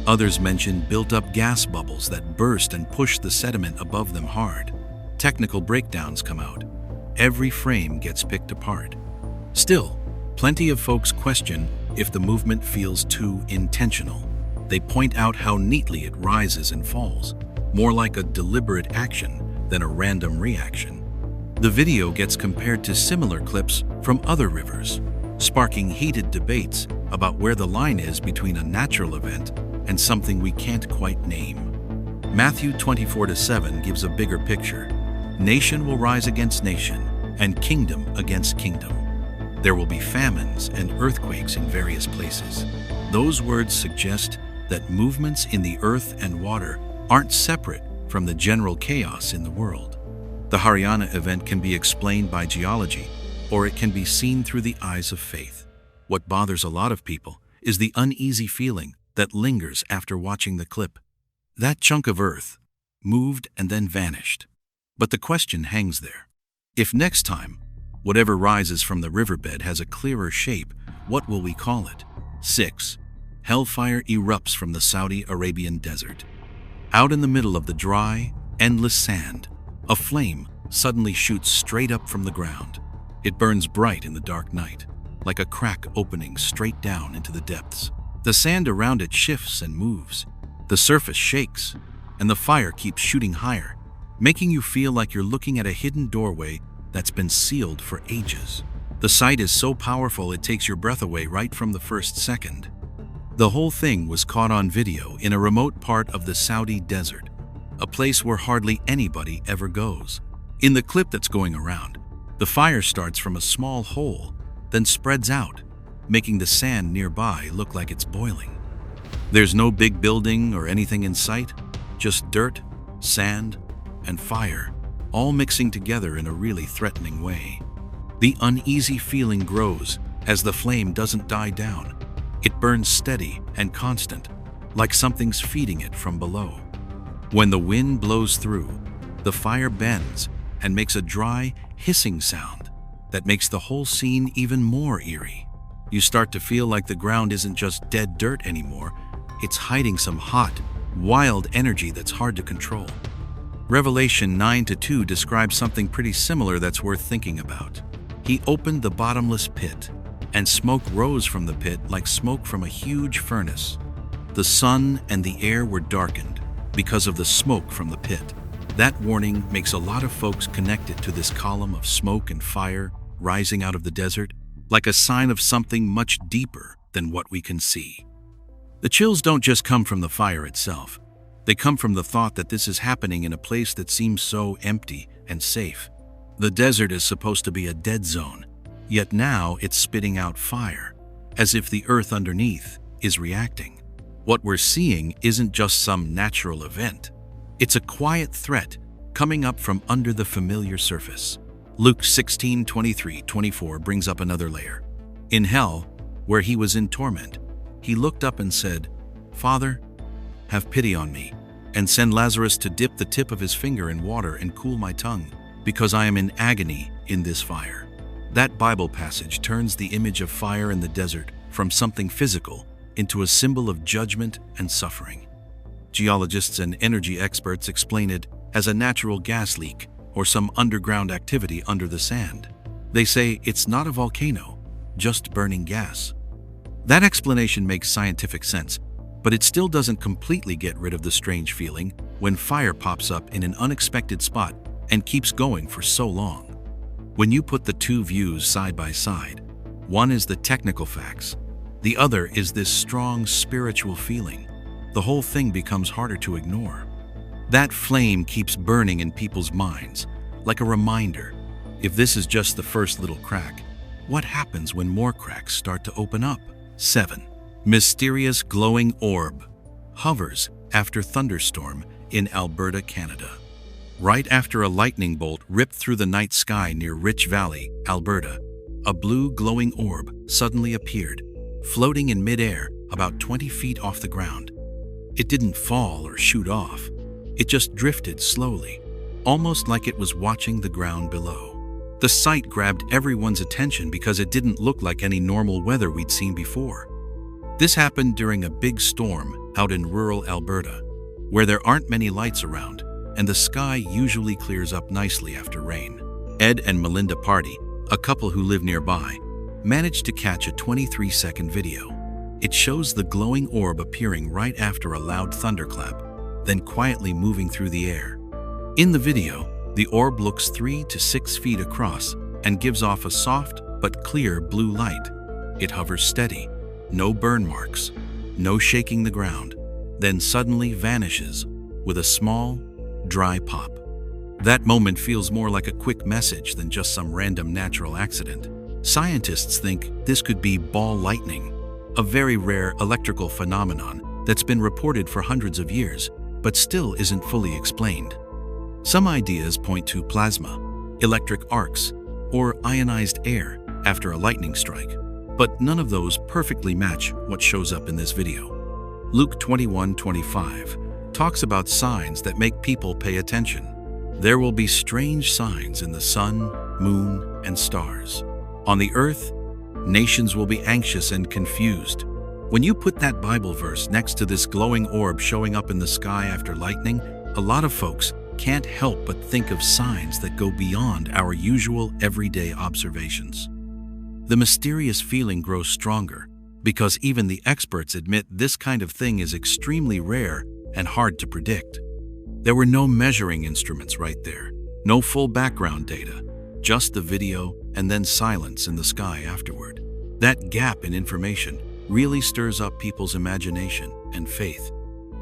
Others mention built-up gas bubbles that burst and push the sediment above them hard. Technical breakdowns come out. Every frame gets picked apart. Still, plenty of folks question if the movement feels too intentional. They point out how neatly it rises and falls, more like a deliberate action than a random reaction. The video gets compared to similar clips from other rivers. sparking heated debates about where the line is between a natural event and something we can't quite name. Matthew 24:7 gives a bigger picture. Nation will rise against nation, and kingdom against kingdom. There will be famines and earthquakes in various places. Those words suggest that movements in the earth and water aren't separate from the general chaos in the world. The Haryana event can be explained by geology, or it can be seen through the eyes of faith. What bothers a lot of people is the uneasy feeling that lingers after watching the clip. That chunk of earth moved and then vanished. But the question hangs there. If next time, whatever rises from the riverbed has a clearer shape, what will we call it? 6. Hellfire erupts from the Saudi Arabian desert. Out in the middle of the dry, endless sand, a flame suddenly shoots straight up from the ground. It burns bright in the dark night, like a crack opening straight down into the depths. The sand around it shifts and moves. The surface shakes, and the fire keeps shooting higher, making you feel like you're looking at a hidden doorway that's been sealed for ages. The sight is so powerful it takes your breath away right from the first second. The whole thing was caught on video in a remote part of the Saudi desert, a place where hardly anybody ever goes. In the clip that's going around, the fire starts from a small hole, then spreads out, making the sand nearby look like it's boiling. There's no big building or anything in sight, just dirt, sand, and fire, all mixing together in a really threatening way. The uneasy feeling grows as the flame doesn't die down. It burns steady and constant, like something's feeding it from below. When the wind blows through, the fire bends and makes a dry, hissing sound that makes the whole scene even more eerie. You start to feel like the ground isn't just dead dirt anymore, it's hiding some hot, wild energy that's hard to control. Revelation 9:2 describes something pretty similar that's worth thinking about. He opened the bottomless pit, and smoke rose from the pit like smoke from a huge furnace. The sun and the air were darkened because of the smoke from the pit. That warning makes a lot of folks connect it to this column of smoke and fire rising out of the desert, like a sign of something much deeper than what we can see. The chills don't just come from the fire itself. They come from the thought that this is happening in a place that seems so empty and safe. The desert is supposed to be a dead zone, yet now it's spitting out fire, as if the earth underneath is reacting. What we're seeing isn't just some natural event. It's a quiet threat coming up from under the familiar surface. Luke 16:23-24 brings up another layer. In hell, where he was in torment, he looked up and said, "Father, have pity on me, and send Lazarus to dip the tip of his finger in water and cool my tongue, because I am in agony in this fire." That Bible passage turns the image of fire in the desert from something physical into a symbol of judgment and suffering. Geologists and energy experts explain it as a natural gas leak or some underground activity under the sand. They say it's not a volcano, just burning gas. That explanation makes scientific sense, but it still doesn't completely get rid of the strange feeling when fire pops up in an unexpected spot and keeps going for so long. When you put the two views side by side, one is the technical facts, the other is this strong spiritual feeling. The whole thing becomes harder to ignore. That flame keeps burning in people's minds, like a reminder. If this is just the first little crack, what happens when more cracks start to open up? 7. Mysterious glowing orb hovers after thunderstorm in Alberta, Canada. Right after a lightning bolt ripped through the night sky near Rich Valley, Alberta, a blue glowing orb suddenly appeared, floating in midair about 20 feet off the ground. It didn't fall or shoot off. It just drifted slowly, almost like it was watching the ground below. The sight grabbed everyone's attention because it didn't look like any normal weather we'd seen before. This happened during a big storm out in rural Alberta, where there aren't many lights around, and the sky usually clears up nicely after rain. Ed and Melinda Party, a couple who live nearby, managed to catch a 23-second video. It shows the glowing orb appearing right after a loud thunderclap, then quietly moving through the air. In the video, the orb looks 3 to 6 feet across and gives off a soft but clear blue light. It hovers steady, no burn marks, no shaking the ground, then suddenly vanishes with a small, dry pop. That moment feels more like a quick message than just some random natural accident. Scientists think this could be ball lightning, a very rare electrical phenomenon that's been reported for hundreds of years, but still isn't fully explained. Some ideas point to plasma, electric arcs, or ionized air after a lightning strike, but none of those perfectly match what shows up in this video. Luke 21:25 talks about signs that make people pay attention. There will be strange signs in the sun, moon, and stars. On the earth, nations will be anxious and confused. When you put that Bible verse next to this glowing orb showing up in the sky after lightning, a lot of folks can't help but think of signs that go beyond our usual everyday observations. The mysterious feeling grows stronger because even the experts admit this kind of thing is extremely rare and hard to predict. There were no measuring instruments right there, no full background data, just the video and then silence in the sky afterward. That gap in information really stirs up people's imagination and faith.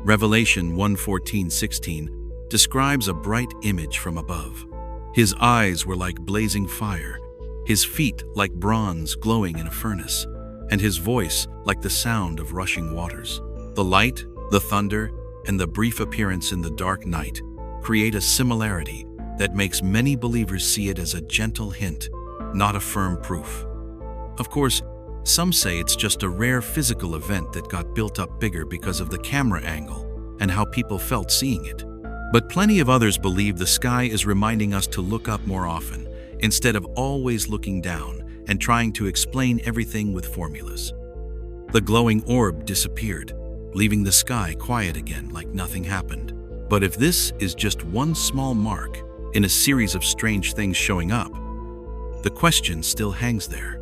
Revelation 1:14-16 describes a bright image from above. His eyes were like blazing fire, his feet like bronze glowing in a furnace, and his voice like the sound of rushing waters. The light, the thunder, and the brief appearance in the dark night create a similarity that makes many believers see it as a gentle hint, not a firm proof. Of course, some say it's just a rare physical event that got built up bigger because of the camera angle and how people felt seeing it. But plenty of others believe the sky is reminding us to look up more often, instead of always looking down and trying to explain everything with formulas. The glowing orb disappeared, leaving the sky quiet again like nothing happened. But if this is just one small mark in a series of strange things showing up, the question still hangs there.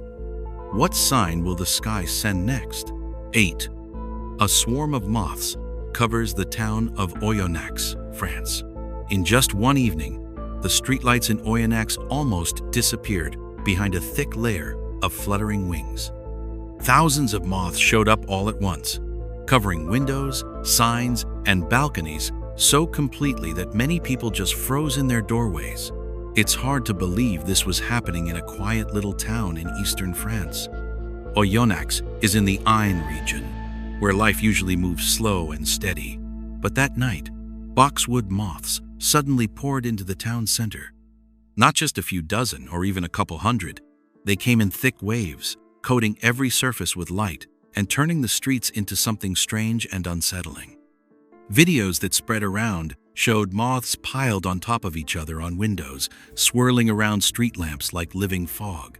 What sign will the sky send next? 8. A swarm of moths covers the town of Oyonnax, France. In just one evening, the streetlights in Oyonnax almost disappeared behind a thick layer of fluttering wings. Thousands of moths showed up all at once, covering windows, signs, and balconies so completely that many people just froze in their doorways. It's hard to believe this was happening in a quiet little town in eastern France. Oyonnax is in the Ain region, where life usually moves slow and steady. But that night, boxwood moths suddenly poured into the town center. Not just a few dozen or even a couple hundred, they came in thick waves, coating every surface with light and turning the streets into something strange and unsettling. Videos that spread around showed moths piled on top of each other on windows, swirling around street lamps like living fog.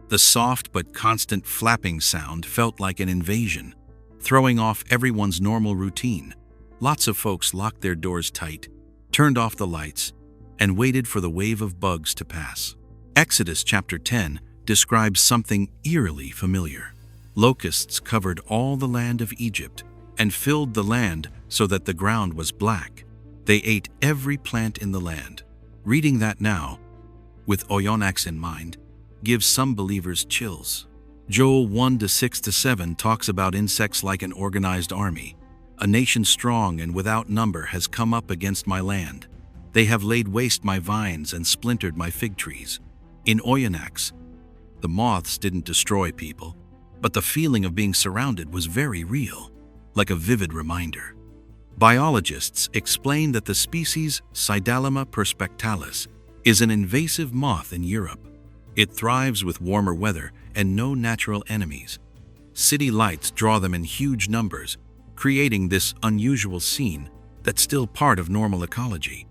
The soft but constant flapping sound felt like an invasion, throwing off everyone's normal routine. Lots of folks locked their doors tight, turned off the lights, and waited for the wave of bugs to pass. Exodus chapter 10 describes something eerily familiar. Locusts covered all the land of Egypt and filled the land so that the ground was black. They ate every plant in the land. Reading that now, with Oyonnax in mind, gives some believers chills. Joel 1:6-7 talks about insects like an organized army. A nation strong and without number has come up against my land. They have laid waste my vines and splintered my fig trees. In Oyonnax, the moths didn't destroy people, but the feeling of being surrounded was very real, like a vivid reminder. Biologists explain that the species Pseudalima perspectalis is an invasive moth in Europe. It thrives with warmer weather and no natural enemies. City lights draw them in huge numbers, creating this unusual scene that's still part of normal ecology.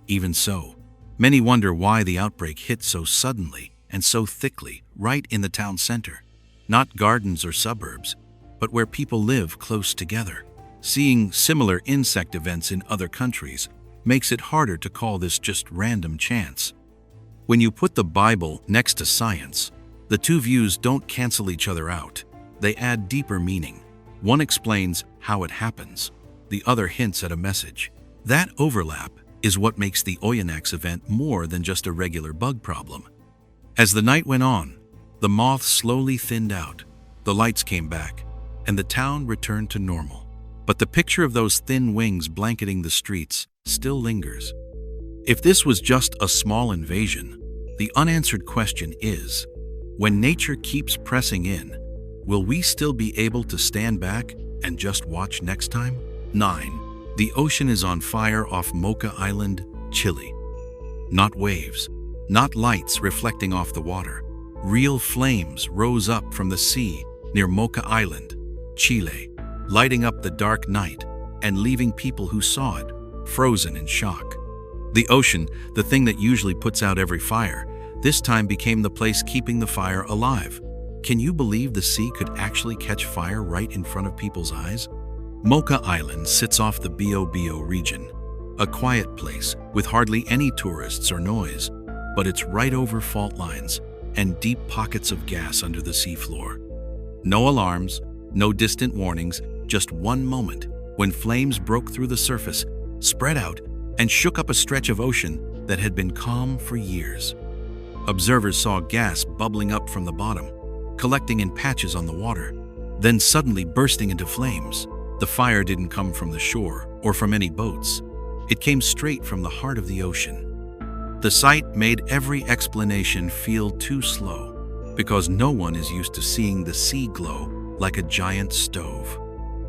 Even so, many wonder why the outbreak hit so suddenly and so thickly right in the town center. Not gardens or suburbs, but where people live close together. Seeing similar insect events in other countries makes it harder to call this just random chance. When you put the Bible next to science, the two views don't cancel each other out. They add deeper meaning. One explains how it happens, the other hints at a message. That overlap is what makes the Oyonnax event more than just a regular bug problem. As the night went on, the moths slowly thinned out, the lights came back, and the town returned to normal. But the picture of those thin wings blanketing the streets still lingers. If this was just a small invasion, the unanswered question is, when nature keeps pressing in, will we still be able to stand back and just watch next time? 9. The ocean is on fire off Mocha Island, Chile. Not waves, not lights reflecting off the water. Real flames rose up from the sea near Mocha Island, Chile, lighting up the dark night and leaving people who saw it frozen in shock. The ocean, the thing that usually puts out every fire, this time became the place keeping the fire alive. Can you believe the sea could actually catch fire right in front of people's eyes? Mocha Island sits off the Bio region, a quiet place with hardly any tourists or noise, but it's right over fault lines and deep pockets of gas under the seafloor. No alarms, no distant warnings, just one moment when flames broke through the surface, spread out, and shook up a stretch of ocean that had been calm for years. Observers saw gas bubbling up from the bottom, collecting in patches on the water, then suddenly bursting into flames. The fire didn't come from the shore or from any boats. It came straight from the heart of the ocean. The sight made every explanation feel too slow, because no one is used to seeing the sea glow like a giant stove.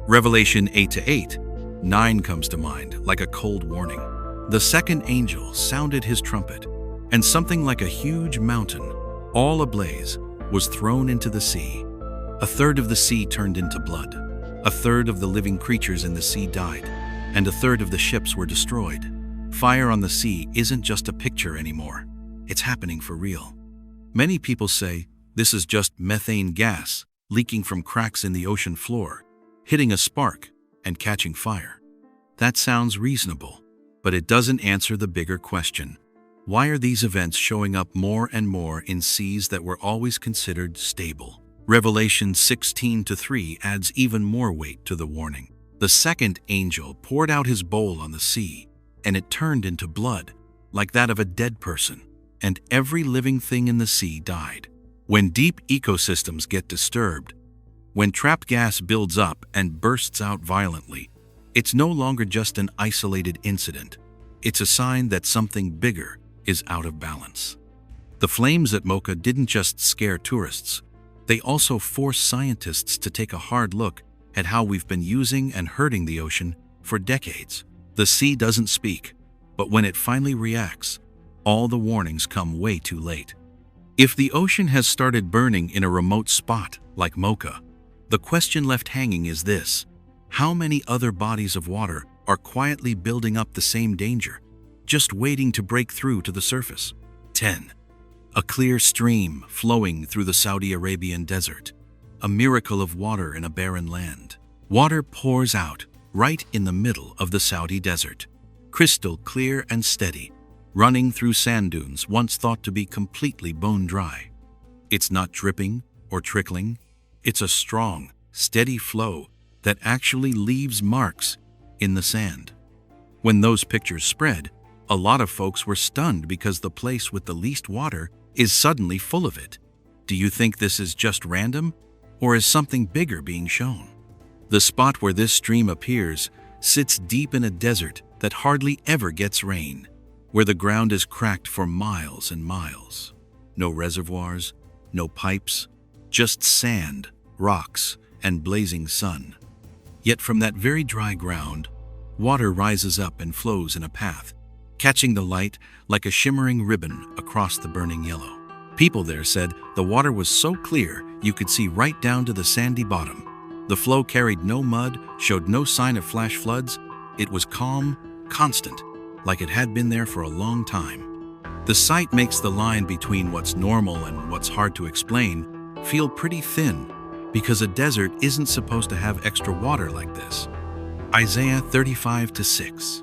Revelation 8:8, 9 comes to mind like a cold warning. The second angel sounded his trumpet, and something like a huge mountain, all ablaze, was thrown into the sea. A third of the sea turned into blood. A third of the living creatures in the sea died, and a third of the ships were destroyed. Fire on the sea isn't just a picture anymore. It's happening for real. Many people say this is just methane gas leaking from cracks in the ocean floor, hitting a spark and catching fire. That sounds reasonable, but it doesn't answer the bigger question. Why are these events showing up more and more in seas that were always considered stable? Revelation 16:3 adds even more weight to the warning. The second angel poured out his bowl on the sea, and it turned into blood, like that of a dead person, and every living thing in the sea died. When deep ecosystems get disturbed, when trapped gas builds up and bursts out violently, it's no longer just an isolated incident. It's a sign that something bigger is out of balance. The flames at Mocha didn't just scare tourists. They also force scientists to take a hard look at how we've been using and hurting the ocean for decades. The sea doesn't speak, but when it finally reacts, all the warnings come way too late. If the ocean has started burning in a remote spot like Mocha, the question left hanging is this: how many other bodies of water are quietly building up the same danger, just waiting to break through to the surface? 10. A clear stream flowing through the Saudi Arabian desert, a miracle of water in a barren land. Water pours out right in the middle of the Saudi desert, crystal clear and steady, running through sand dunes once thought to be completely bone dry. It's not dripping or trickling. It's a strong, steady flow that actually leaves marks in the sand. When those pictures spread, a lot of folks were stunned because the place with the least water is suddenly full of it. Do you think this is just random, or is something bigger being shown? The spot where this stream appears sits deep in a desert that hardly ever gets rain, where the ground is cracked for miles and miles. No reservoirs, no pipes, just sand, rocks, and blazing sun. Yet from that very dry ground, water rises up and flows in a path, catching the light like a shimmering ribbon across the burning yellow. People there said the water was so clear you could see right down to the sandy bottom. The flow carried no mud, showed no sign of flash floods. It was calm, constant, like it had been there for a long time. The sight makes the line between what's normal and what's hard to explain feel pretty thin, because a desert isn't supposed to have extra water like this. Isaiah 35:6.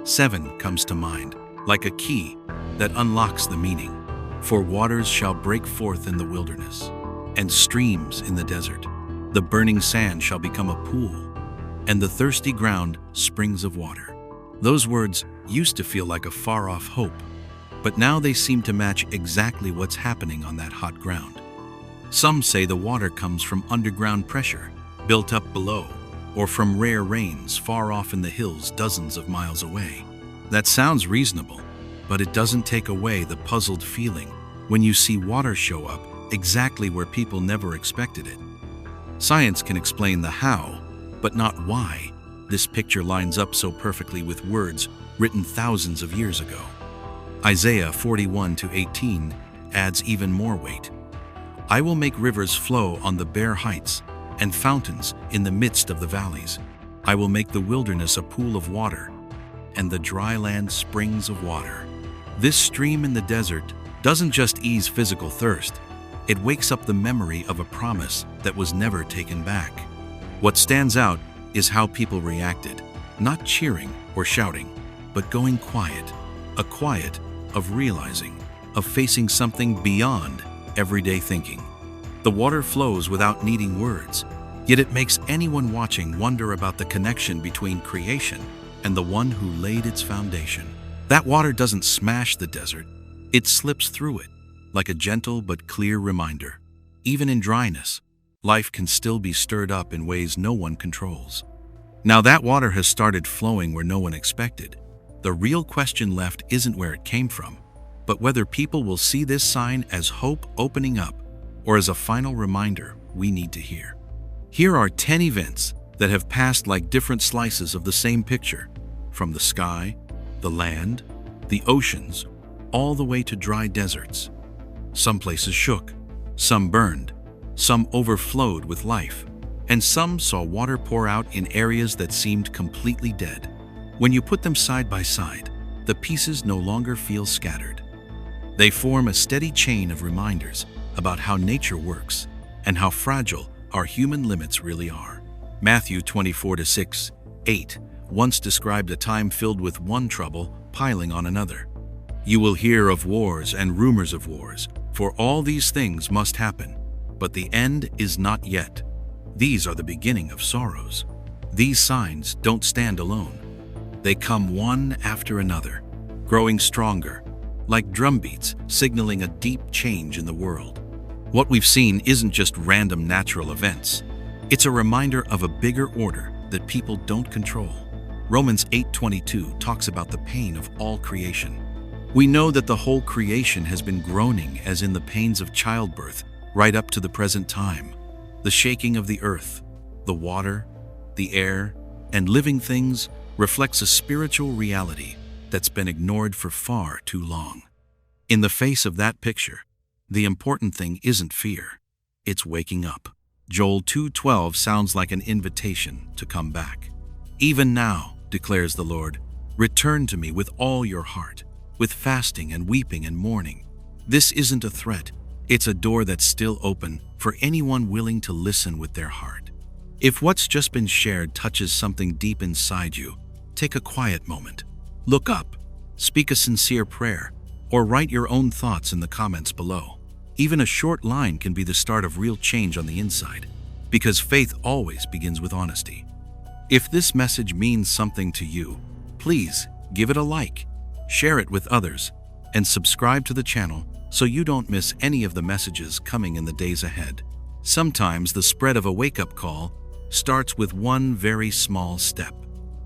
7 comes to mind, like a key that unlocks the meaning. For waters shall break forth in the wilderness, and streams in the desert. The burning sand shall become a pool, and the thirsty ground springs of water. Those words used to feel like a far-off hope, but now they seem to match exactly what's happening on that hot ground. Some say the water comes from underground pressure, built up below, or from rare rains far off in the hills dozens of miles away. That sounds reasonable, but it doesn't take away the puzzled feeling when you see water show up exactly where people never expected it. Science can explain the how, but not why this picture lines up so perfectly with words written thousands of years ago. Isaiah 41:18 adds even more weight. I will make rivers flow on the bare heights and fountains in the midst of the valleys. I will make the wilderness a pool of water and the dry land springs of water. This stream in the desert doesn't just ease physical thirst, it wakes up the memory of a promise that was never taken back. What stands out is how people reacted, not cheering or shouting, but going quiet, a quiet of realizing, of facing something beyond everyday thinking. The water flows without needing words, yet it makes anyone watching wonder about the connection between creation and the one who laid its foundation. That water doesn't smash the desert, it slips through it, like a gentle but clear reminder. Even in dryness, life can still be stirred up in ways no one controls. Now that water has started flowing where no one expected. The real question left isn't where it came from, but whether people will see this sign as hope opening up or as a final reminder we need to hear. Here are 10 events that have passed like different slices of the same picture, from the sky, the land, the oceans, all the way to dry deserts. Some places shook, some burned, some overflowed with life, and some saw water pour out in areas that seemed completely dead. When you put them side by side, the pieces no longer feel scattered. They form a steady chain of reminders about how nature works and how fragile our human limits really are. Matthew 24:6-8 once described a time filled with one trouble piling on another. You will hear of wars and rumors of wars, for all these things must happen, but the end is not yet. These are the beginning of sorrows. These signs don't stand alone. They come one after another, growing stronger, like drumbeats signaling a deep change in the world. What we've seen isn't just random natural events. It's a reminder of a bigger order that people don't control. Romans 8:22 talks about the pain of all creation. We know that the whole creation has been groaning as in the pains of childbirth right up to the present time. The shaking of the earth, the water, the air, and living things reflects a spiritual reality that's been ignored for far too long. In the face of that picture, the important thing isn't fear, it's waking up. Joel 2:12 sounds like an invitation to come back. Even now, declares the Lord, return to me with all your heart, with fasting and weeping and mourning. This isn't a threat, it's a door that's still open for anyone willing to listen with their heart. If what's just been shared touches something deep inside you, take a quiet moment. Look up, speak a sincere prayer, or write your own thoughts in the comments below. Even a short line can be the start of real change on the inside, because faith always begins with honesty. If this message means something to you, please give it a like, share it with others, and subscribe to the channel so you don't miss any of the messages coming in the days ahead. Sometimes the spread of a wake-up call starts with one very small step.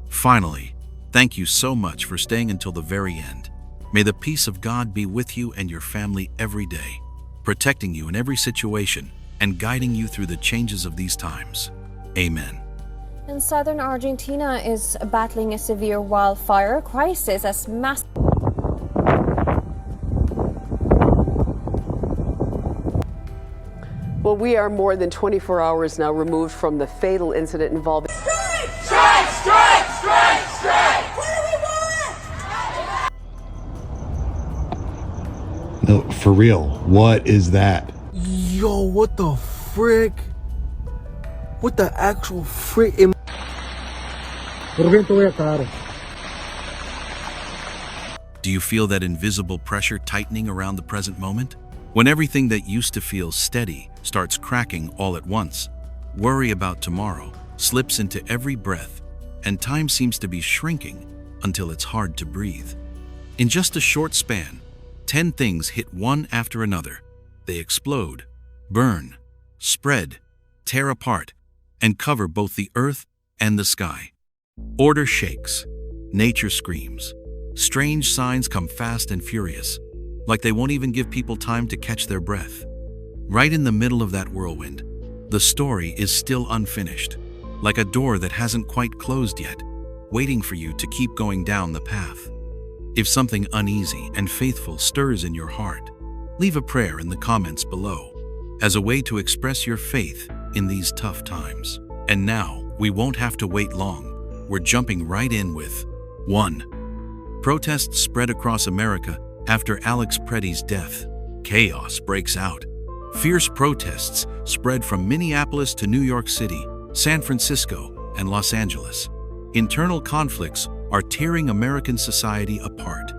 Finally, thank you so much for staying until the very end. May the peace of God be with you and your family every day, protecting you in every situation and guiding you through the changes of these times. Amen. And southern Argentina is battling a severe wildfire crisis as mass. Well, we are more than 24 hours now removed from the fatal incident involving. Strike! Strike! Strike! Strike! Strike! What do we want? No, for real, what is that? Yo, what the frick? What the actual frick? Do you feel that invisible pressure tightening around the present moment? When everything that used to feel steady starts cracking all at once, worry about tomorrow slips into every breath, and time seems to be shrinking until it's hard to breathe. In just a short span, 10 things hit one after another. They explode, burn, spread, tear apart, and cover both the earth and the sky. Order shakes. Nature screams. Strange signs come fast and furious, like they won't even give people time to catch their breath. Right in the middle of that whirlwind, the story is still unfinished, like a door that hasn't quite closed yet, waiting for you to keep going down the path. If something uneasy and faithful stirs in your heart, leave a prayer in the comments below as a way to express your faith in these tough times. And now, we won't have to wait long. We're jumping right in with 1. Protests spread across America after Alex Pretty's death. Chaos breaks out. Fierce protests spread from Minneapolis to New York City, San Francisco, and Los Angeles. Internal conflicts are tearing American society apart.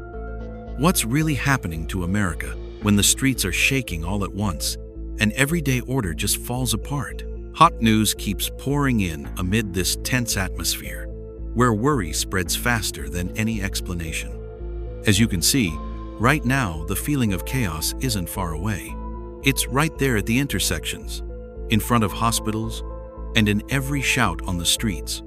What's really happening to America when the streets are shaking all at once and everyday order just falls apart? Hot news keeps pouring in amid this tense atmosphere, where worry spreads faster than any explanation. As you can see, right now the feeling of chaos isn't far away. It's right there at the intersections, in front of hospitals, and in every shout on the streets.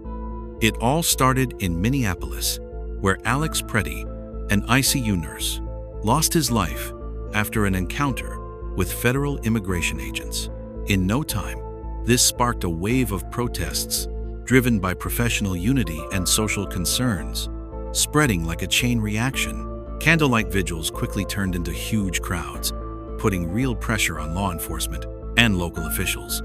It all started in Minneapolis, where Alex Pretty, an ICU nurse, lost his life after an encounter with federal immigration agents. In no time, this sparked a wave of protests driven by professional unity and social concerns, spreading like a chain reaction. Candlelight vigils quickly turned into huge crowds, putting real pressure on law enforcement and local officials.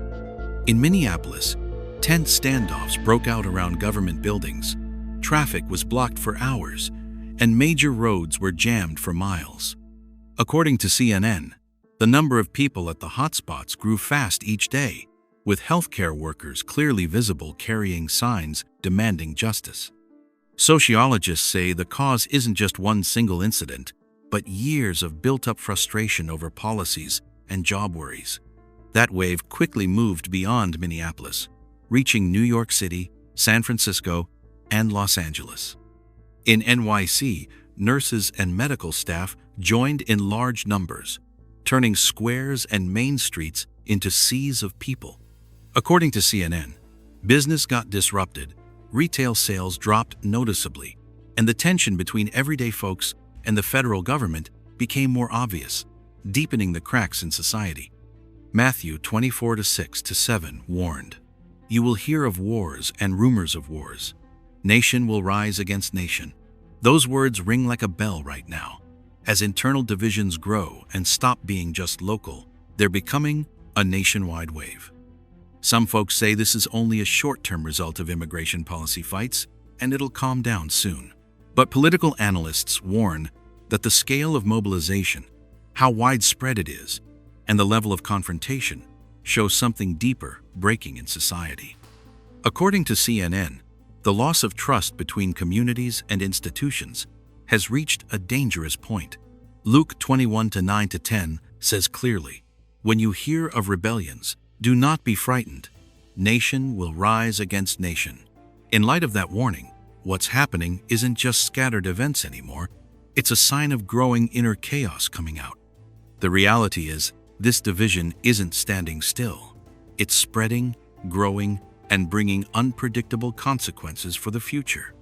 In Minneapolis, tense standoffs broke out around government buildings. Traffic was blocked for hours, and major roads were jammed for miles. According to CNN, the number of people at the hotspots grew fast each day, with healthcare workers clearly visible carrying signs demanding justice. Sociologists say the cause isn't just one single incident, but years of built-up frustration over policies and job worries. That wave quickly moved beyond Minneapolis, reaching New York City, San Francisco, and Los Angeles. In NYC, nurses and medical staff joined in large numbers, turning squares and main streets into seas of people. According to CNN, business got disrupted, retail sales dropped noticeably, and the tension between everyday folks and the federal government became more obvious, deepening the cracks in society. Matthew 24:6-7 warned, "You will hear of wars and rumors of wars. Nation will rise against nation." Those words ring like a bell right now. As internal divisions grow and stop being just local, they're becoming a nationwide wave. Some folks say this is only a short-term result of immigration policy fights, and it'll calm down soon. But political analysts warn that the scale of mobilization, how widespread it is, and the level of confrontation show something deeper breaking in society. According to CNN, the loss of trust between communities and institutions has reached a dangerous point. Luke 21:9-10 says clearly, "When you hear of rebellions, do not be frightened. Nation will rise against nation." In light of that warning, what's happening isn't just scattered events anymore. It's a sign of growing inner chaos coming out. The reality is, this division isn't standing still. It's spreading, growing, and bringing unpredictable consequences for the future.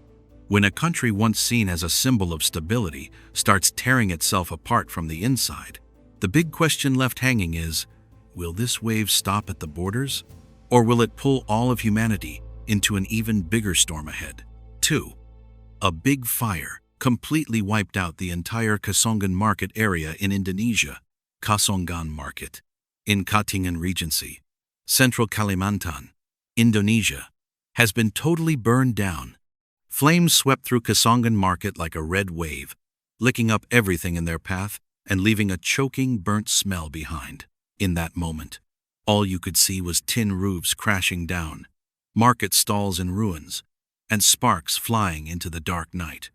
When a country once seen as a symbol of stability starts tearing itself apart from the inside, the big question left hanging is, will this wave stop at the borders? Or will it pull all of humanity into an even bigger storm ahead? 2. A big fire completely wiped out the entire Kasongan market area in Indonesia, Kasongan Market, in Katingan Regency, Central Kalimantan, Indonesia, has been totally burned down. Flames swept through Kasongan Market like a red wave, licking up everything in their path and leaving a choking, burnt smell behind. In that moment, all you could see was tin roofs crashing down, market stalls in ruins, and sparks flying into the dark night.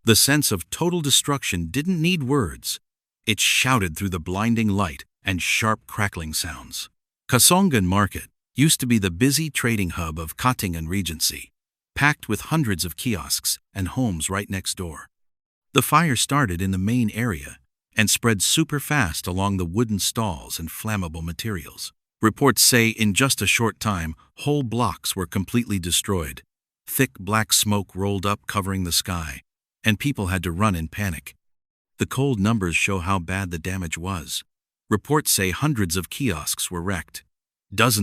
The sense of total destruction didn't need words. It shouted through the blinding light and sharp crackling sounds. Kasongan Market used to be the busy trading hub of Katingan Regency, packed with hundreds of kiosks and homes right next door. The fire started in the main area and spread super fast along the wooden stalls and flammable materials. Reports say in just a short time, whole blocks were completely destroyed. Thick black smoke rolled up covering the sky, and people had to run in panic. The cold numbers show how bad the damage was. Reports say hundreds of kiosks were wrecked. Dozens